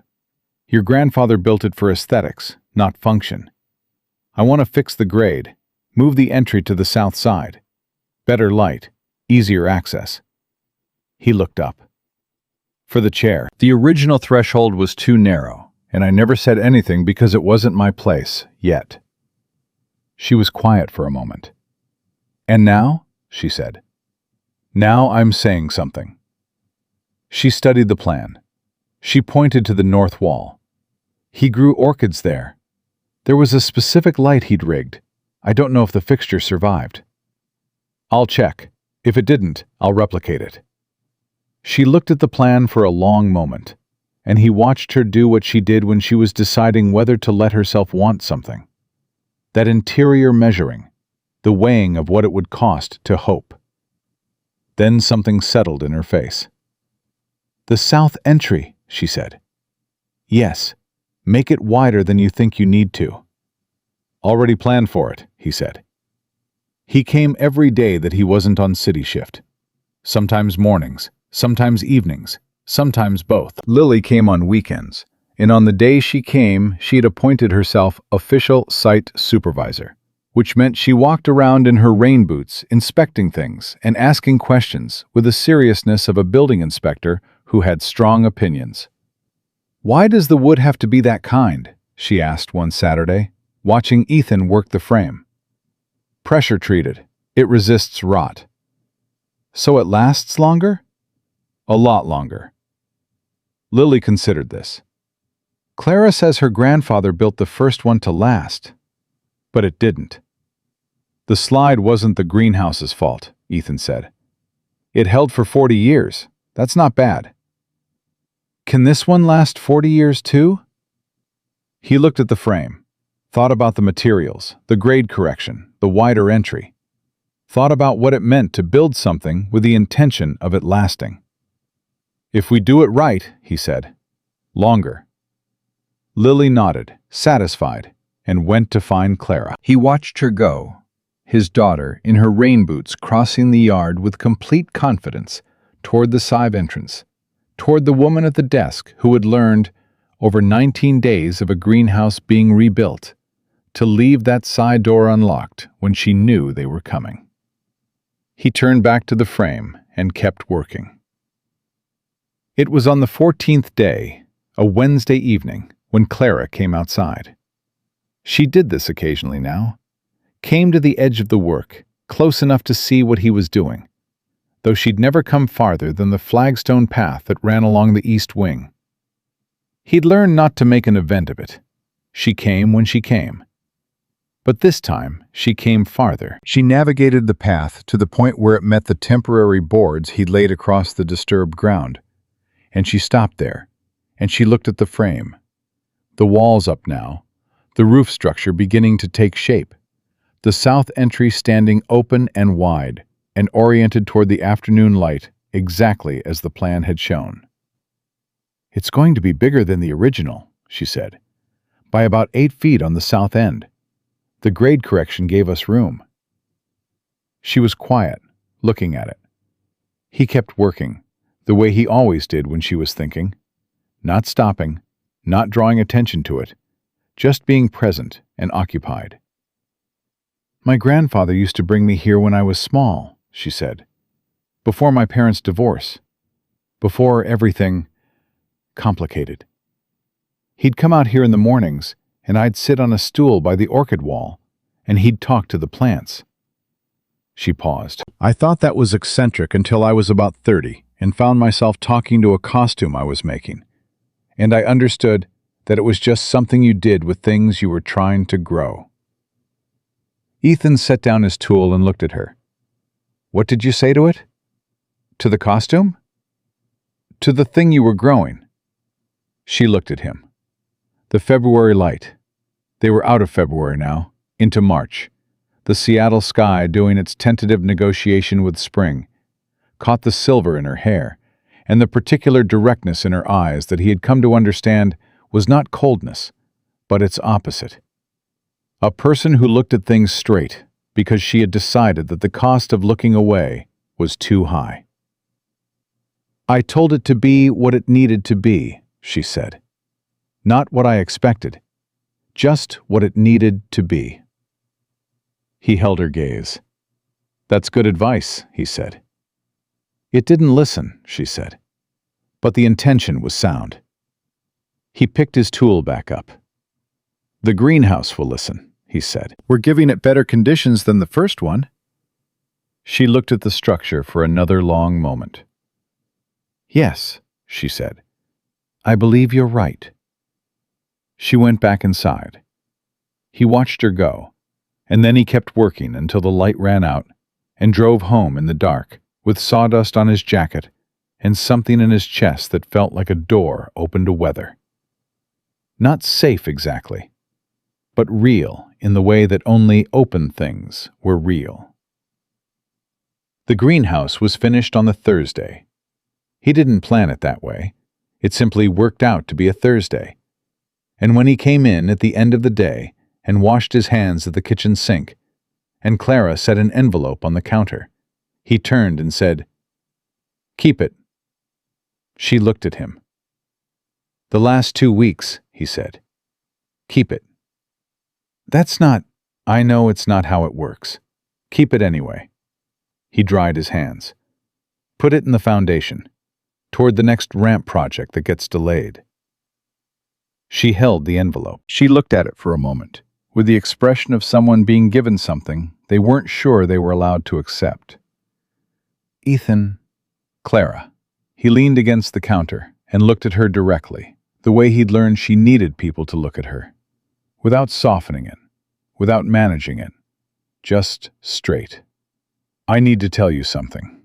Your grandfather built it for aesthetics, not function. I want to fix the grade, move the entry to the south side. Better light, easier access." He looked up. "For the chair, the original threshold was too narrow, and I never said anything because it wasn't my place, yet." She was quiet for a moment. "And now?" she said. "Now I'm saying something." She studied the plan. She pointed to the north wall. "He grew orchids there. There was a specific light he'd rigged. I don't know if the fixture survived." "I'll check. If it didn't, I'll replicate it." She looked at the plan for a long moment, and he watched her do what she did when she was deciding whether to let herself want something. That interior measuring, the weighing of what it would cost to hope. Then something settled in her face. "The south entry," she said. "Yes, make it wider than you think you need to." "Already planned for it," he said. He came every day that he wasn't on city shift. Sometimes mornings, sometimes evenings, sometimes both. Lily came on weekends, and on the day she came, she had appointed herself official site supervisor, which meant she walked around in her rain boots, inspecting things and asking questions with the seriousness of a building inspector who had strong opinions. "Why does the wood have to be that kind?" she asked one Saturday, watching Ethan work the frame. "Pressure treated. It resists rot." "So it lasts longer?" "A lot longer." Lily considered this. "Clara says her grandfather built the first one to last, but it didn't." "The slide wasn't the greenhouse's fault," Ethan said. "It held for 40 years. That's not bad." "Can this one last 40 years too?" He looked at the frame, thought about the materials, the grade correction, the wider entry, thought about what it meant to build something with the intention of it lasting. "If we do it right," he said. "Longer." Lily nodded, satisfied, and went to find Clara. He watched her go, his daughter in her rain boots crossing the yard with complete confidence toward the side entrance, toward the woman at the desk who had learned, over 19 days of a greenhouse being rebuilt, to leave that side door unlocked when she knew they were coming. He turned back to the frame and kept working. It was on the 14th day, a Wednesday evening, when Clara came outside. She did this occasionally now, came to the edge of the work, close enough to see what he was doing, though she'd never come farther than the flagstone path that ran along the east wing. He'd learned not to make an event of it. She came when she came. But this time, she came farther. She navigated the path to the point where it met the temporary boards he'd laid across the disturbed ground, and she stopped there, and she looked at the frame. The walls up now, the roof structure beginning to take shape, the south entry standing open and wide and oriented toward the afternoon light exactly as the plan had shown. "It's going to be bigger than the original," she said, "by about 8 feet on the south end. The grade correction gave us room." She was quiet, looking at it. He kept working, the way he always did when she was thinking, not stopping, not drawing attention to it, just being present and occupied. "My grandfather used to bring me here when I was small," she said, "before my parents' divorce, before everything complicated. He'd come out here in the mornings, and I'd sit on a stool by the orchid wall, and he'd talk to the plants." She paused. "I thought that was eccentric until I was about 30 and found myself talking to a costume I was making, and I understood that it was just something you did with things you were trying to grow." Ethan set down his tool and looked at her. "What did you say to it? To the costume? To the thing you were growing?" She looked at him. The February light. They were out of February now, into March. The Seattle sky doing its tentative negotiation with spring, caught the silver in her hair, and the particular directness in her eyes that he had come to understand was not coldness, but its opposite. A person who looked at things straight because she had decided that the cost of looking away was too high. "I told it to be what it needed to be," she said. "Not what I expected, just what it needed to be." He held her gaze. "That's good advice," he said. "It didn't listen," she said, "but the intention was sound." He picked his tool back up. "The greenhouse will listen," he said. "We're giving it better conditions than the first one." She looked at the structure for another long moment. "Yes," she said. "I believe you're right." She went back inside. He watched her go, and then he kept working until the light ran out and drove home in the dark with sawdust on his jacket and something in his chest that felt like a door open to weather. Not safe exactly, but real in the way that only open things were real. The greenhouse was finished on the Thursday. He didn't plan it that way. It simply worked out to be a Thursday. And when he came in at the end of the day and washed his hands at the kitchen sink, and Clara set an envelope on the counter, he turned and said, "Keep it." She looked at him. "The last 2 weeks," he said. "Keep it." "That's not, I know it's not how it works. Keep it anyway." He dried his hands. "Put it in the foundation, toward the next ramp project that gets delayed." She held the envelope. She looked at it for a moment, with the expression of someone being given something they weren't sure they were allowed to accept. "Ethan." "Clara." He leaned against the counter and looked at her directly, the way he'd learned she needed people to look at her, without softening it, without managing it, just straight. "I need to tell you something."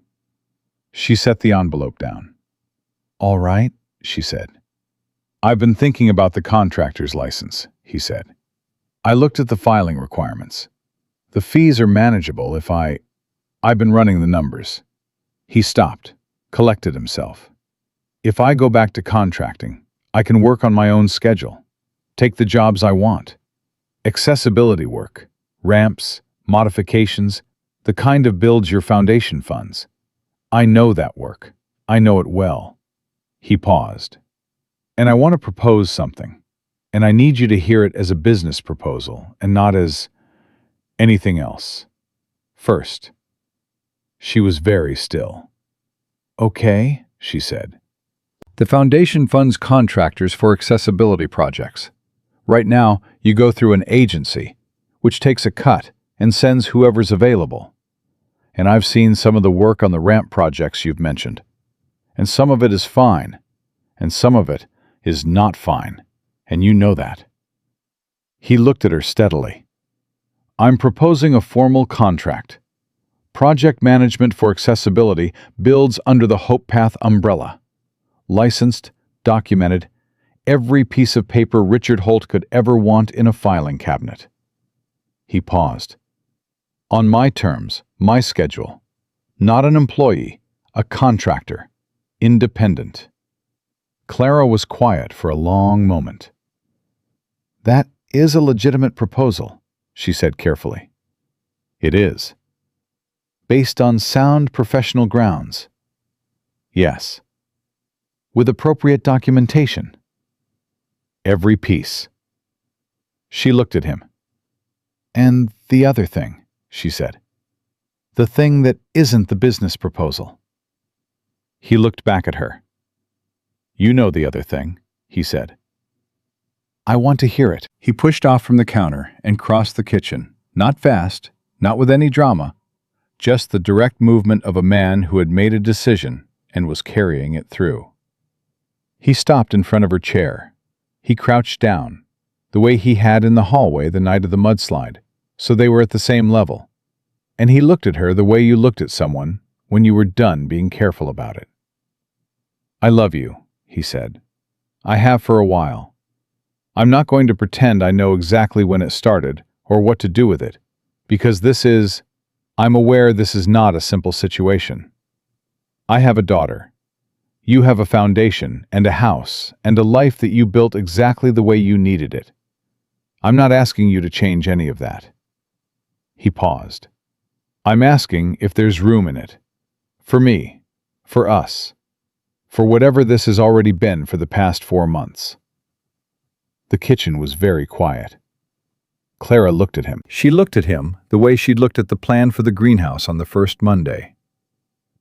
She set the envelope down. "All right," she said. I've been thinking about the contractor's license, he said. I looked at the filing requirements. The fees are manageable if I've been running the numbers. He stopped, collected himself. If I go back to contracting, I can work on my own schedule, take the jobs I want. Accessibility work, ramps, modifications, the kind of builds your foundation funds. I know that work. I know it well. He paused. And I want to propose something, and I need you to hear it as a business proposal and not as anything else. First, she was very still. Okay, she said. The foundation funds contractors for accessibility projects. Right now, you go through an agency, which takes a cut and sends whoever's available. And I've seen some of the work on the ramp projects you've mentioned. And some of it is fine, and some of it is not fine, and you know that. He looked at her steadily. I'm proposing a formal contract. Project management for accessibility builds under the Hope Path umbrella. Licensed, documented, every piece of paper Richard Holt could ever want in a filing cabinet. He paused. On my terms, my schedule. Not an employee, a contractor, independent. Clara was quiet for a long moment. That is a legitimate proposal, she said carefully. It is. Based on sound professional grounds. Yes. With appropriate documentation. Every piece. She looked at him. And the other thing, she said. The thing that isn't the business proposal. He looked back at her. You know the other thing, he said. I want to hear it. He pushed off from the counter and crossed the kitchen, not fast, not with any drama, just the direct movement of a man who had made a decision and was carrying it through. He stopped in front of her chair. He crouched down, the way he had in the hallway the night of the mudslide, so they were at the same level. And he looked at her the way you looked at someone when you were done being careful about it. I love you, he said. I have for a while. I'm not going to pretend I know exactly when it started or what to do with it, because I'm aware this is not a simple situation. I have a daughter. You have a foundation and a house and a life that you built exactly the way you needed it. I'm not asking you to change any of that. He paused. I'm asking if there's room in it. For me. For us. For whatever this has already been for the past 4 months. The kitchen was very quiet. Clara looked at him. She looked at him the way she'd looked at the plan for the greenhouse on the first Monday,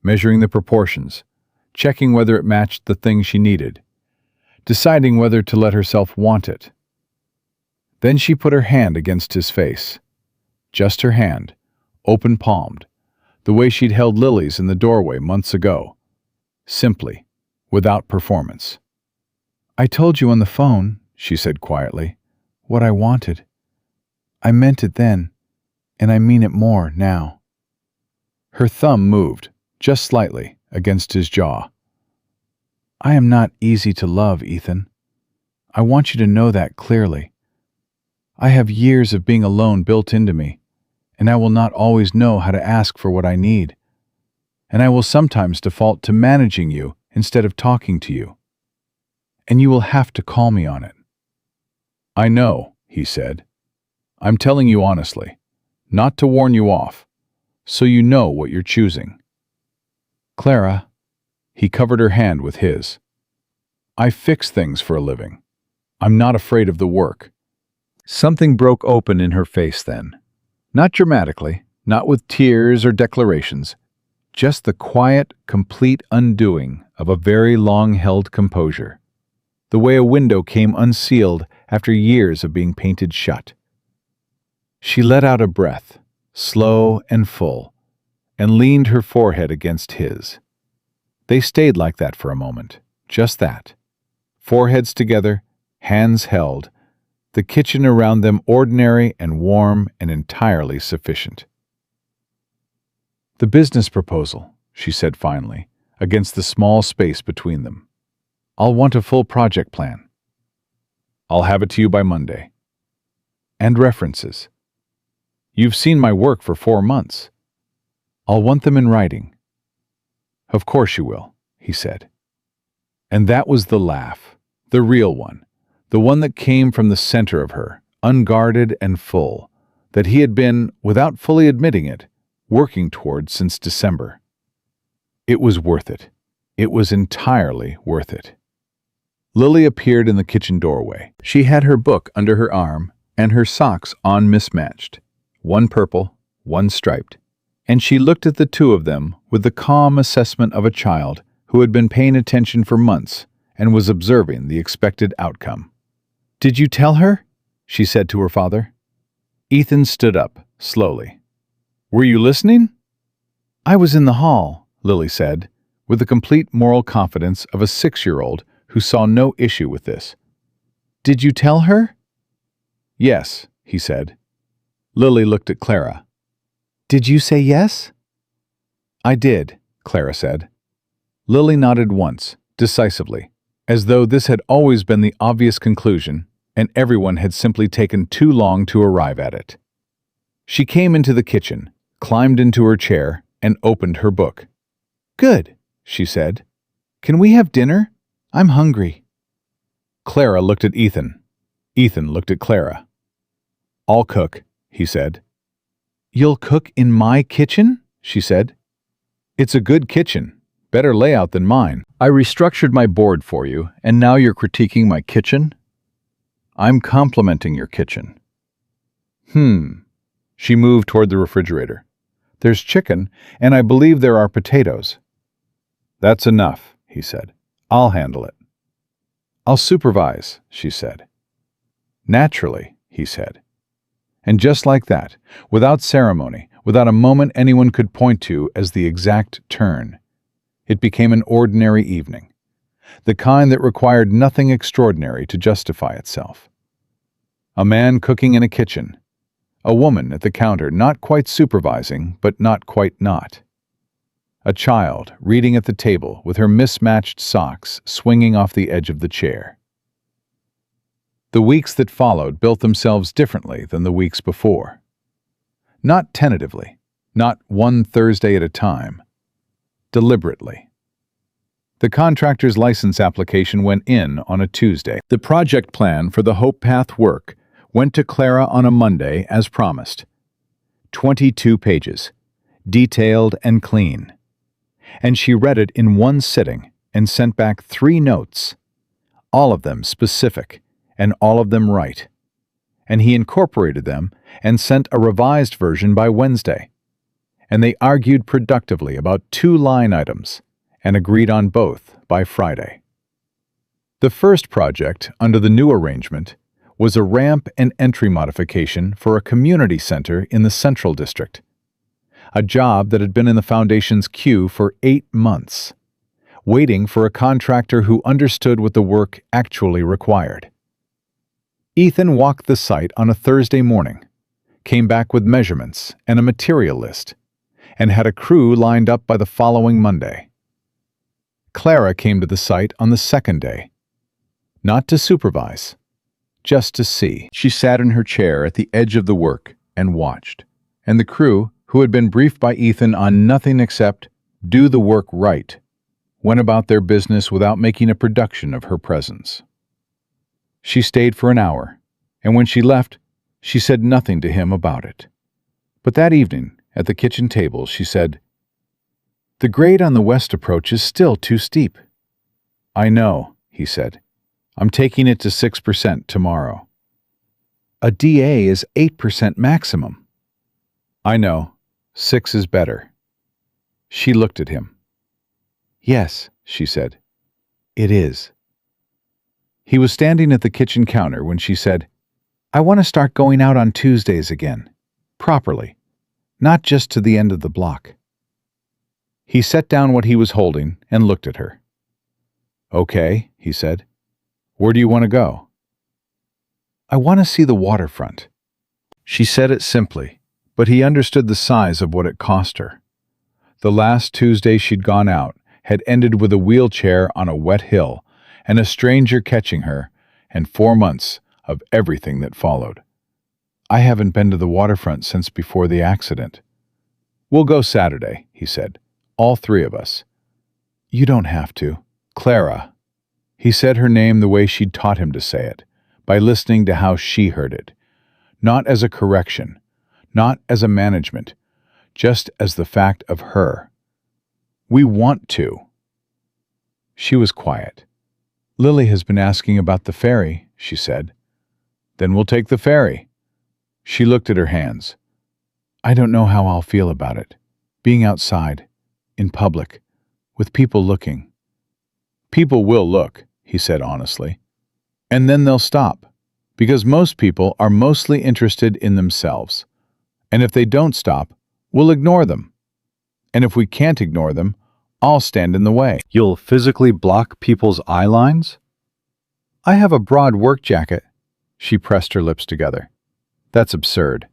measuring the proportions, checking whether it matched the thing she needed, deciding whether to let herself want it. Then she put her hand against his face. Just her hand, open-palmed, the way she'd held lilies in the doorway months ago. Simply, without performance. I told you on the phone, she said quietly, what I wanted. I meant it then, and I mean it more now. Her thumb moved, just slightly, against his jaw. I am not easy to love, Ethan. I want you to know that clearly. I have years of being alone built into me, and I will not always know how to ask for what I need. And I will sometimes default to managing you instead of talking to you. And you will have to call me on it. I know, he said. I'm telling you honestly, not to warn you off, so you know what you're choosing. Clara, he covered her hand with his. I fix things for a living. I'm not afraid of the work. Something broke open in her face then. Not dramatically, not with tears or declarations, just the quiet, complete undoing of a very long-held composure. The way a window came unsealed after years of being painted shut. She let out a breath, slow and full, and leaned her forehead against his. They stayed like that for a moment, just that. Foreheads together, hands held, the kitchen around them ordinary and warm and entirely sufficient. The business proposal, she said finally, against the small space between them. I'll want a full project plan. I'll have it to you by Monday. And references. You've seen my work for 4 months. I'll want them in writing. Of course you will, he said. And that was the laugh, the real one, the one that came from the center of her, unguarded and full, that he had been, without fully admitting it, working toward since December. It was worth it. It was entirely worth it. Lily appeared in the kitchen doorway. She had her book under her arm and her socks on mismatched, one purple, one striped, and she looked at the two of them with the calm assessment of a child who had been paying attention for months and was observing the expected outcome. "Did you tell her?" she said to her father. Ethan stood up, slowly. "Were you listening?" "I was in the hall," Lily said, with the complete moral confidence of a 6-year-old who saw no issue with this. "Did you tell her?" "Yes," he said. Lily looked at Clara. "Did you say yes?" "I did," Clara said. Lily nodded once, decisively, as though this had always been the obvious conclusion and everyone had simply taken too long to arrive at it. She came into the kitchen, climbed into her chair, and opened her book. "Good," she said. "Can we have dinner? I'm hungry." Clara looked at Ethan. Ethan looked at Clara. "I'll cook," he said. "You'll cook in my kitchen?" she said. "It's a good kitchen. Better layout than mine. I restructured my board for you, and now you're critiquing my kitchen?" "I'm complimenting your kitchen." She moved toward the refrigerator. "There's chicken, and I believe there are potatoes." "That's enough," he said. "I'll handle it." "I'll supervise," she said. "Naturally," he said. And just like that, without ceremony, without a moment anyone could point to as the exact turn, it became an ordinary evening, the kind that required nothing extraordinary to justify itself. A man cooking in a kitchen, a woman at the counter not quite supervising, but not quite not. A child reading at the table with her mismatched socks swinging off the edge of the chair. The weeks that followed built themselves differently than the weeks before. Not tentatively, not one Thursday at a time. Deliberately. The contractor's license application went in on a Tuesday. The project plan for the Hope Path work went to Clara on a Monday as promised. 22 pages, detailed and clean. And she read it in one sitting and sent back 3 notes, all of them specific and all of them right. And he incorporated them and sent a revised version by Wednesday. And they argued productively about 2 line items and agreed on both by Friday. The first project under the new arrangement was a ramp and entry modification for a community center in the Central District, a job that had been in the foundation's queue for 8 months, waiting for a contractor who understood what the work actually required. Ethan walked the site on a Thursday morning, came back with measurements and a material list, and had a crew lined up by the following Monday. Clara came to the site on the second day, not to supervise, just to see. She sat in her chair at the edge of the work and watched, and the crew, who had been briefed by Ethan on nothing except do the work right, went about their business without making a production of her presence. She stayed for an hour, and when she left, she said nothing to him about it. But that evening, at the kitchen table, she said, "The grade on the west approach is still too steep." "I know," he said. "I'm taking it to 6% tomorrow." "A DA is 8% maximum." "I know. 6 is better." She looked at him. "Yes," she said. "It is." He was standing at the kitchen counter when she said, "I want to start going out on Tuesdays again, properly, not just to the end of the block." He set down what he was holding and looked at her. "Okay," he said. "Where do you want to go?" "I want to see the waterfront." She said it simply, but he understood the size of what it cost her. The last Tuesday she'd gone out had ended with a wheelchair on a wet hill and a stranger catching her and 4 months of everything that followed. I haven't been to the waterfront since before the accident. We'll go Saturday, he said. All 3 of us. You don't have to. Clara. He said her name the way she'd taught him to say it, by listening to how she heard it. Not as a correction, not as a management, just as the fact of her. We want to. She was quiet. Lily has been asking about the ferry, she said. Then we'll take the ferry. She looked at her hands. I don't know how I'll feel about it. Being outside, in public, with people looking. People will look, he said honestly. And then they'll stop, because most people are mostly interested in themselves. And if they don't stop, we'll ignore them. And if we can't ignore them, I'll stand in the way. You'll physically block people's eye lines? I have a broad work jacket. She pressed her lips together. That's absurd.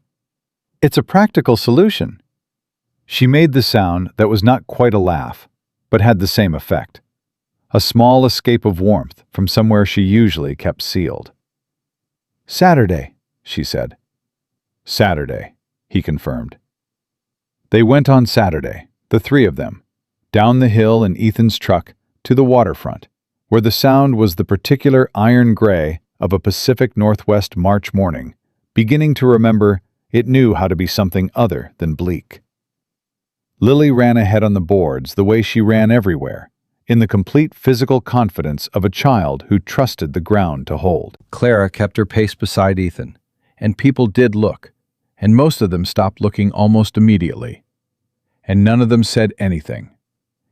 It's a practical solution. She made the sound that was not quite a laugh, but had the same effect. A small escape of warmth from somewhere she usually kept sealed. Saturday, she said. Saturday, he confirmed. They went on Saturday, the 3 of them, down the hill in Ethan's truck to the waterfront, where the sound was the particular iron gray of a Pacific Northwest March morning, beginning to remember it knew how to be something other than bleak. Lily ran ahead on the boards the way she ran everywhere, in the complete physical confidence of a child who trusted the ground to hold. Clara kept her pace beside Ethan, and people did look, and most of them stopped looking almost immediately. And none of them said anything.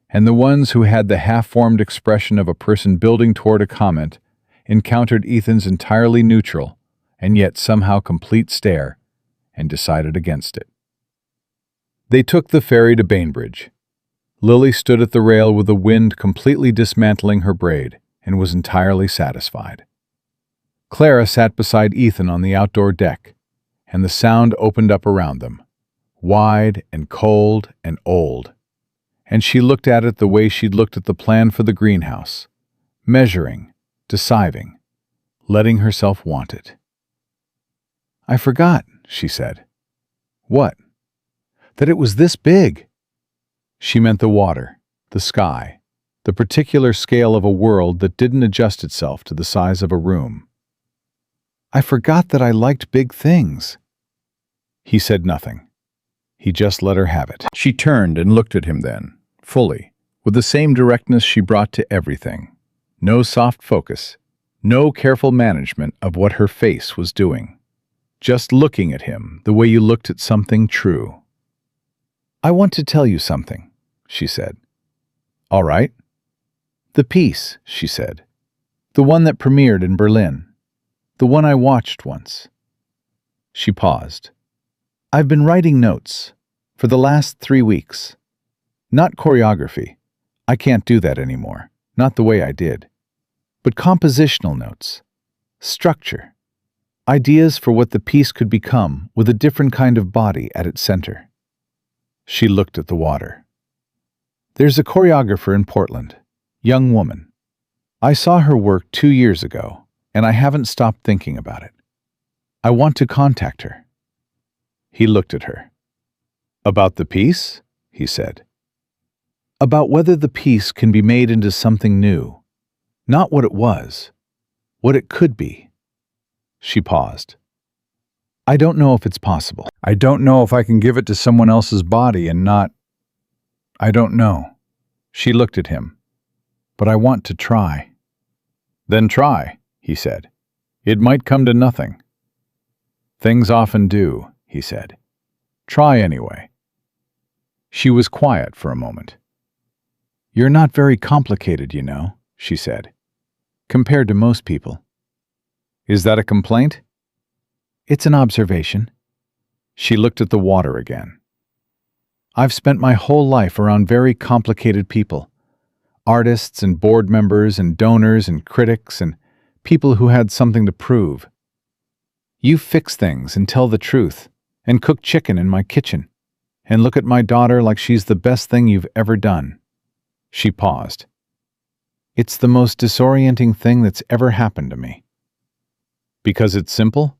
And the ones who had the half-formed expression of a person building toward a comment encountered Ethan's entirely neutral and yet somehow complete stare and decided against it. They took the ferry to Bainbridge. Lily stood at the rail with the wind completely dismantling her braid and was entirely satisfied. Clara sat beside Ethan on the outdoor deck, and the sound opened up around them, wide and cold and old, and she looked at it the way she'd looked at the plan for the greenhouse, measuring, deciding, letting herself want it. I forgot, she said. What? That it was this big. She meant the water, the sky, the particular scale of a world that didn't adjust itself to the size of a room. I forgot that I liked big things. He said nothing. He just let her have it. She turned and looked at him then, fully, with the same directness she brought to everything. No soft focus, no careful management of what her face was doing. Just looking at him the way you looked at something true. I want to tell you something, she said. All right. The piece, she said. The one that premiered in Berlin. The one I watched once. She paused. I've been writing notes for the last 3 weeks. Not choreography. I can't do that anymore. Not the way I did. But compositional notes. Structure. Ideas for what the piece could become with a different kind of body at its center. She looked at the water. There's a choreographer in Portland, young woman. I saw her work 2 years ago, and I haven't stopped thinking about it. I want to contact her. He looked at her. About the piece? He said. About whether the piece can be made into something new. Not what it was, what it could be. She paused. I don't know if it's possible. I don't know if I can give it to someone else's body and not... I don't know. She looked at him. But I want to try. Then try, he said. It might come to nothing. Things often do, he said. Try anyway. She was quiet for a moment. You're not very complicated, you know, she said, compared to most people. Is that a complaint? It's an observation. She looked at the water again. I've spent my whole life around very complicated people. Artists and board members and donors and critics and people who had something to prove. You fix things and tell the truth and cook chicken in my kitchen and look at my daughter like she's the best thing you've ever done. She paused. It's the most disorienting thing that's ever happened to me. Because it's simple?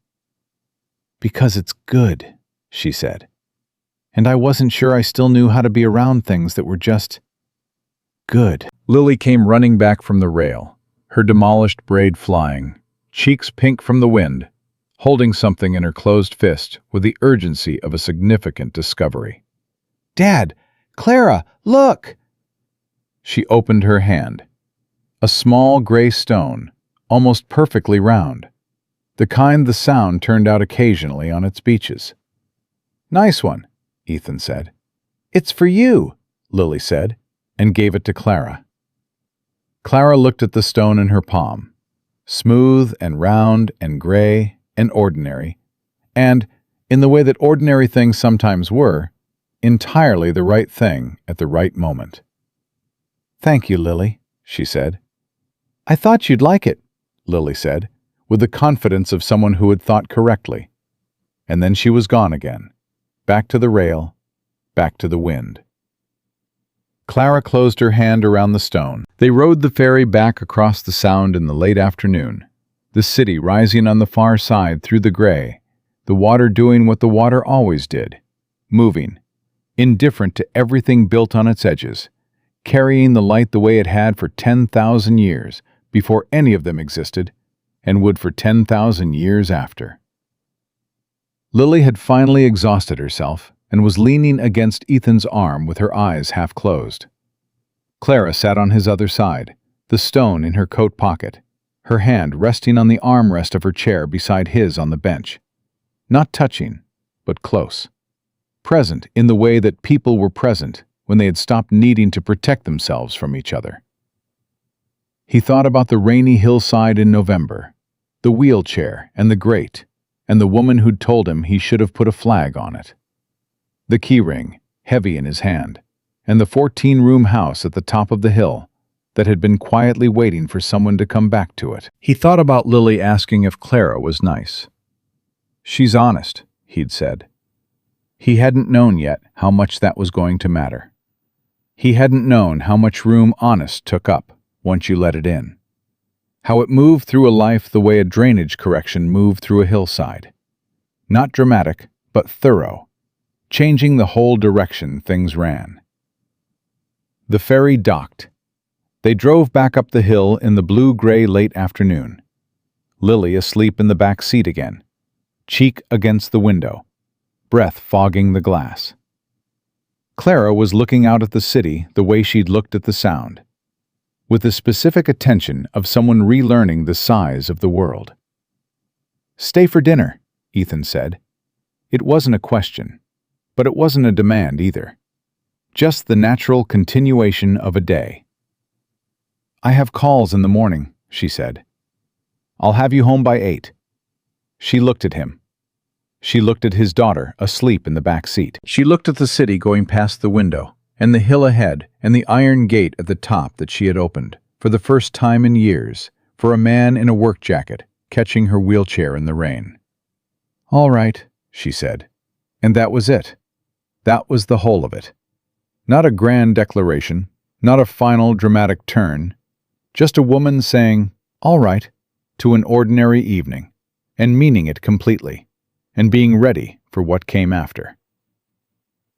Because it's good, she said. And I wasn't sure I still knew how to be around things that were just good. Lily came running back from the rail, her demolished braid flying, cheeks pink from the wind, holding something in her closed fist with the urgency of a significant discovery. "Dad! Clara, look!" She opened her hand. A small gray stone, almost perfectly round, the kind the Sound turned out occasionally on its beaches. "Nice one," Ethan said. "It's for you," Lily said, and gave it to Clara. Clara looked at the stone in her palm, smooth and round and gray and ordinary, and, in the way that ordinary things sometimes were, entirely the right thing at the right moment. "Thank you, Lily," she said. "I thought you'd like it," Lily said, with the confidence of someone who had thought correctly. And then she was gone again, back to the rail, back to the wind. Clara closed her hand around the stone. They rowed the ferry back across the Sound in the late afternoon, the city rising on the far side through the gray, the water doing what the water always did, moving, indifferent to everything built on its edges, carrying the light the way it had for 10,000 years before any of them existed, and would for 10,000 years after. Lily had finally exhausted herself and was leaning against Ethan's arm with her eyes half closed. Clara sat on his other side, the stone in her coat pocket, her hand resting on the armrest of her chair beside his on the bench. Not touching, but close. Present in the way that people were present when they had stopped needing to protect themselves from each other. He thought about the rainy hillside in November, the wheelchair and the grate, and the woman who'd told him he should have put a flag on it. The keyring, heavy in his hand, and the 14-room house at the top of the hill that had been quietly waiting for someone to come back to it. He thought about Lily asking if Clara was nice. "She's honest," he'd said. He hadn't known yet how much that was going to matter. He hadn't known how much room honest took up once you let it in. How it moved through a life the way a drainage correction moved through a hillside. Not dramatic, but thorough, changing the whole direction things ran. The ferry docked. They drove back up the hill in the blue-gray late afternoon. Lily asleep in the back seat again, cheek against the window, breath fogging the glass. Clara was looking out at the city the way she'd looked at the Sound, with the specific attention of someone relearning the size of the world. "Stay for dinner," Ethan said. It wasn't a question, but it wasn't a demand either. Just the natural continuation of a day. "I have calls in the morning," she said. "I'll have you home by 8. She looked at him. She looked at his daughter, asleep in the back seat. She looked at the city going past the window, and the hill ahead, and the iron gate at the top that she had opened, for the first time in years, for a man in a work jacket, catching her wheelchair in the rain. "All right," she said. And that was it. That was the whole of it. Not a grand declaration, not a final dramatic turn, just a woman saying, "All right," to an ordinary evening, and meaning it completely, and being ready for what came after.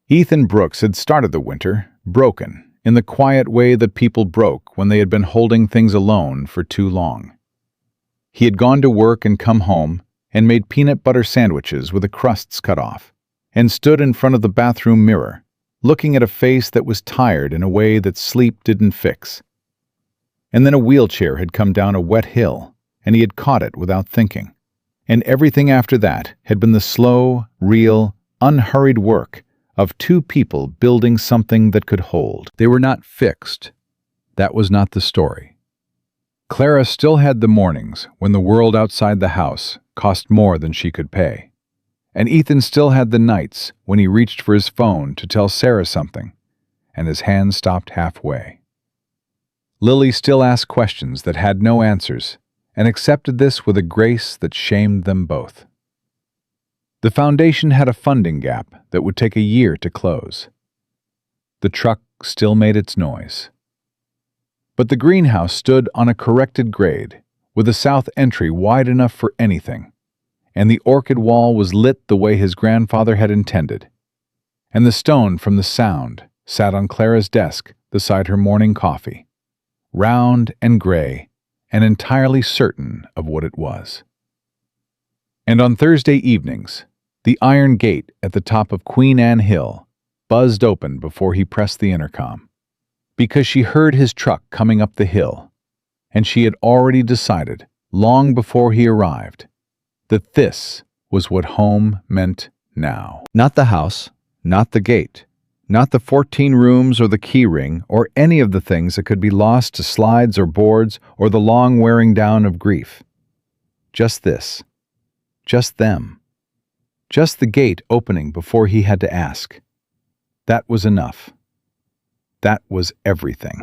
Ethan Brooks had started the winter, broken, in the quiet way that people broke when they had been holding things alone for too long. He had gone to work and come home, and made peanut butter sandwiches with the crusts cut off, and stood in front of the bathroom mirror, looking at a face that was tired in a way that sleep didn't fix. And then a wheelchair had come down a wet hill, and he had caught it without thinking. And everything after that had been the slow, real, unhurried work of two people building something that could hold. They were not fixed. That was not the story. Clara still had the mornings when the world outside the house cost more than she could pay. And Ethan still had the nights when he reached for his phone to tell Sarah something, and his hand stopped halfway. Lily still asked questions that had no answers, and accepted this with a grace that shamed them both. The foundation had a funding gap that would take a year to close. The truck still made its noise. But the greenhouse stood on a corrected grade, with a south entry wide enough for anything, and the orchid wall was lit the way his grandfather had intended, and the stone from the sound sat on Clara's desk beside her morning coffee, round and gray and entirely certain of what it was. And on Thursday evenings, the iron gate at the top of Queen Anne Hill buzzed open before he pressed the intercom, because she heard his truck coming up the hill, and she had already decided, long before he arrived, that this was what home meant now. Not the house, not the gate, not the 14 rooms or the key ring or any of the things that could be lost to slides or boards or the long wearing down of grief. Just this. Just them. Just the gate opening before he had to ask. That was enough. That was everything.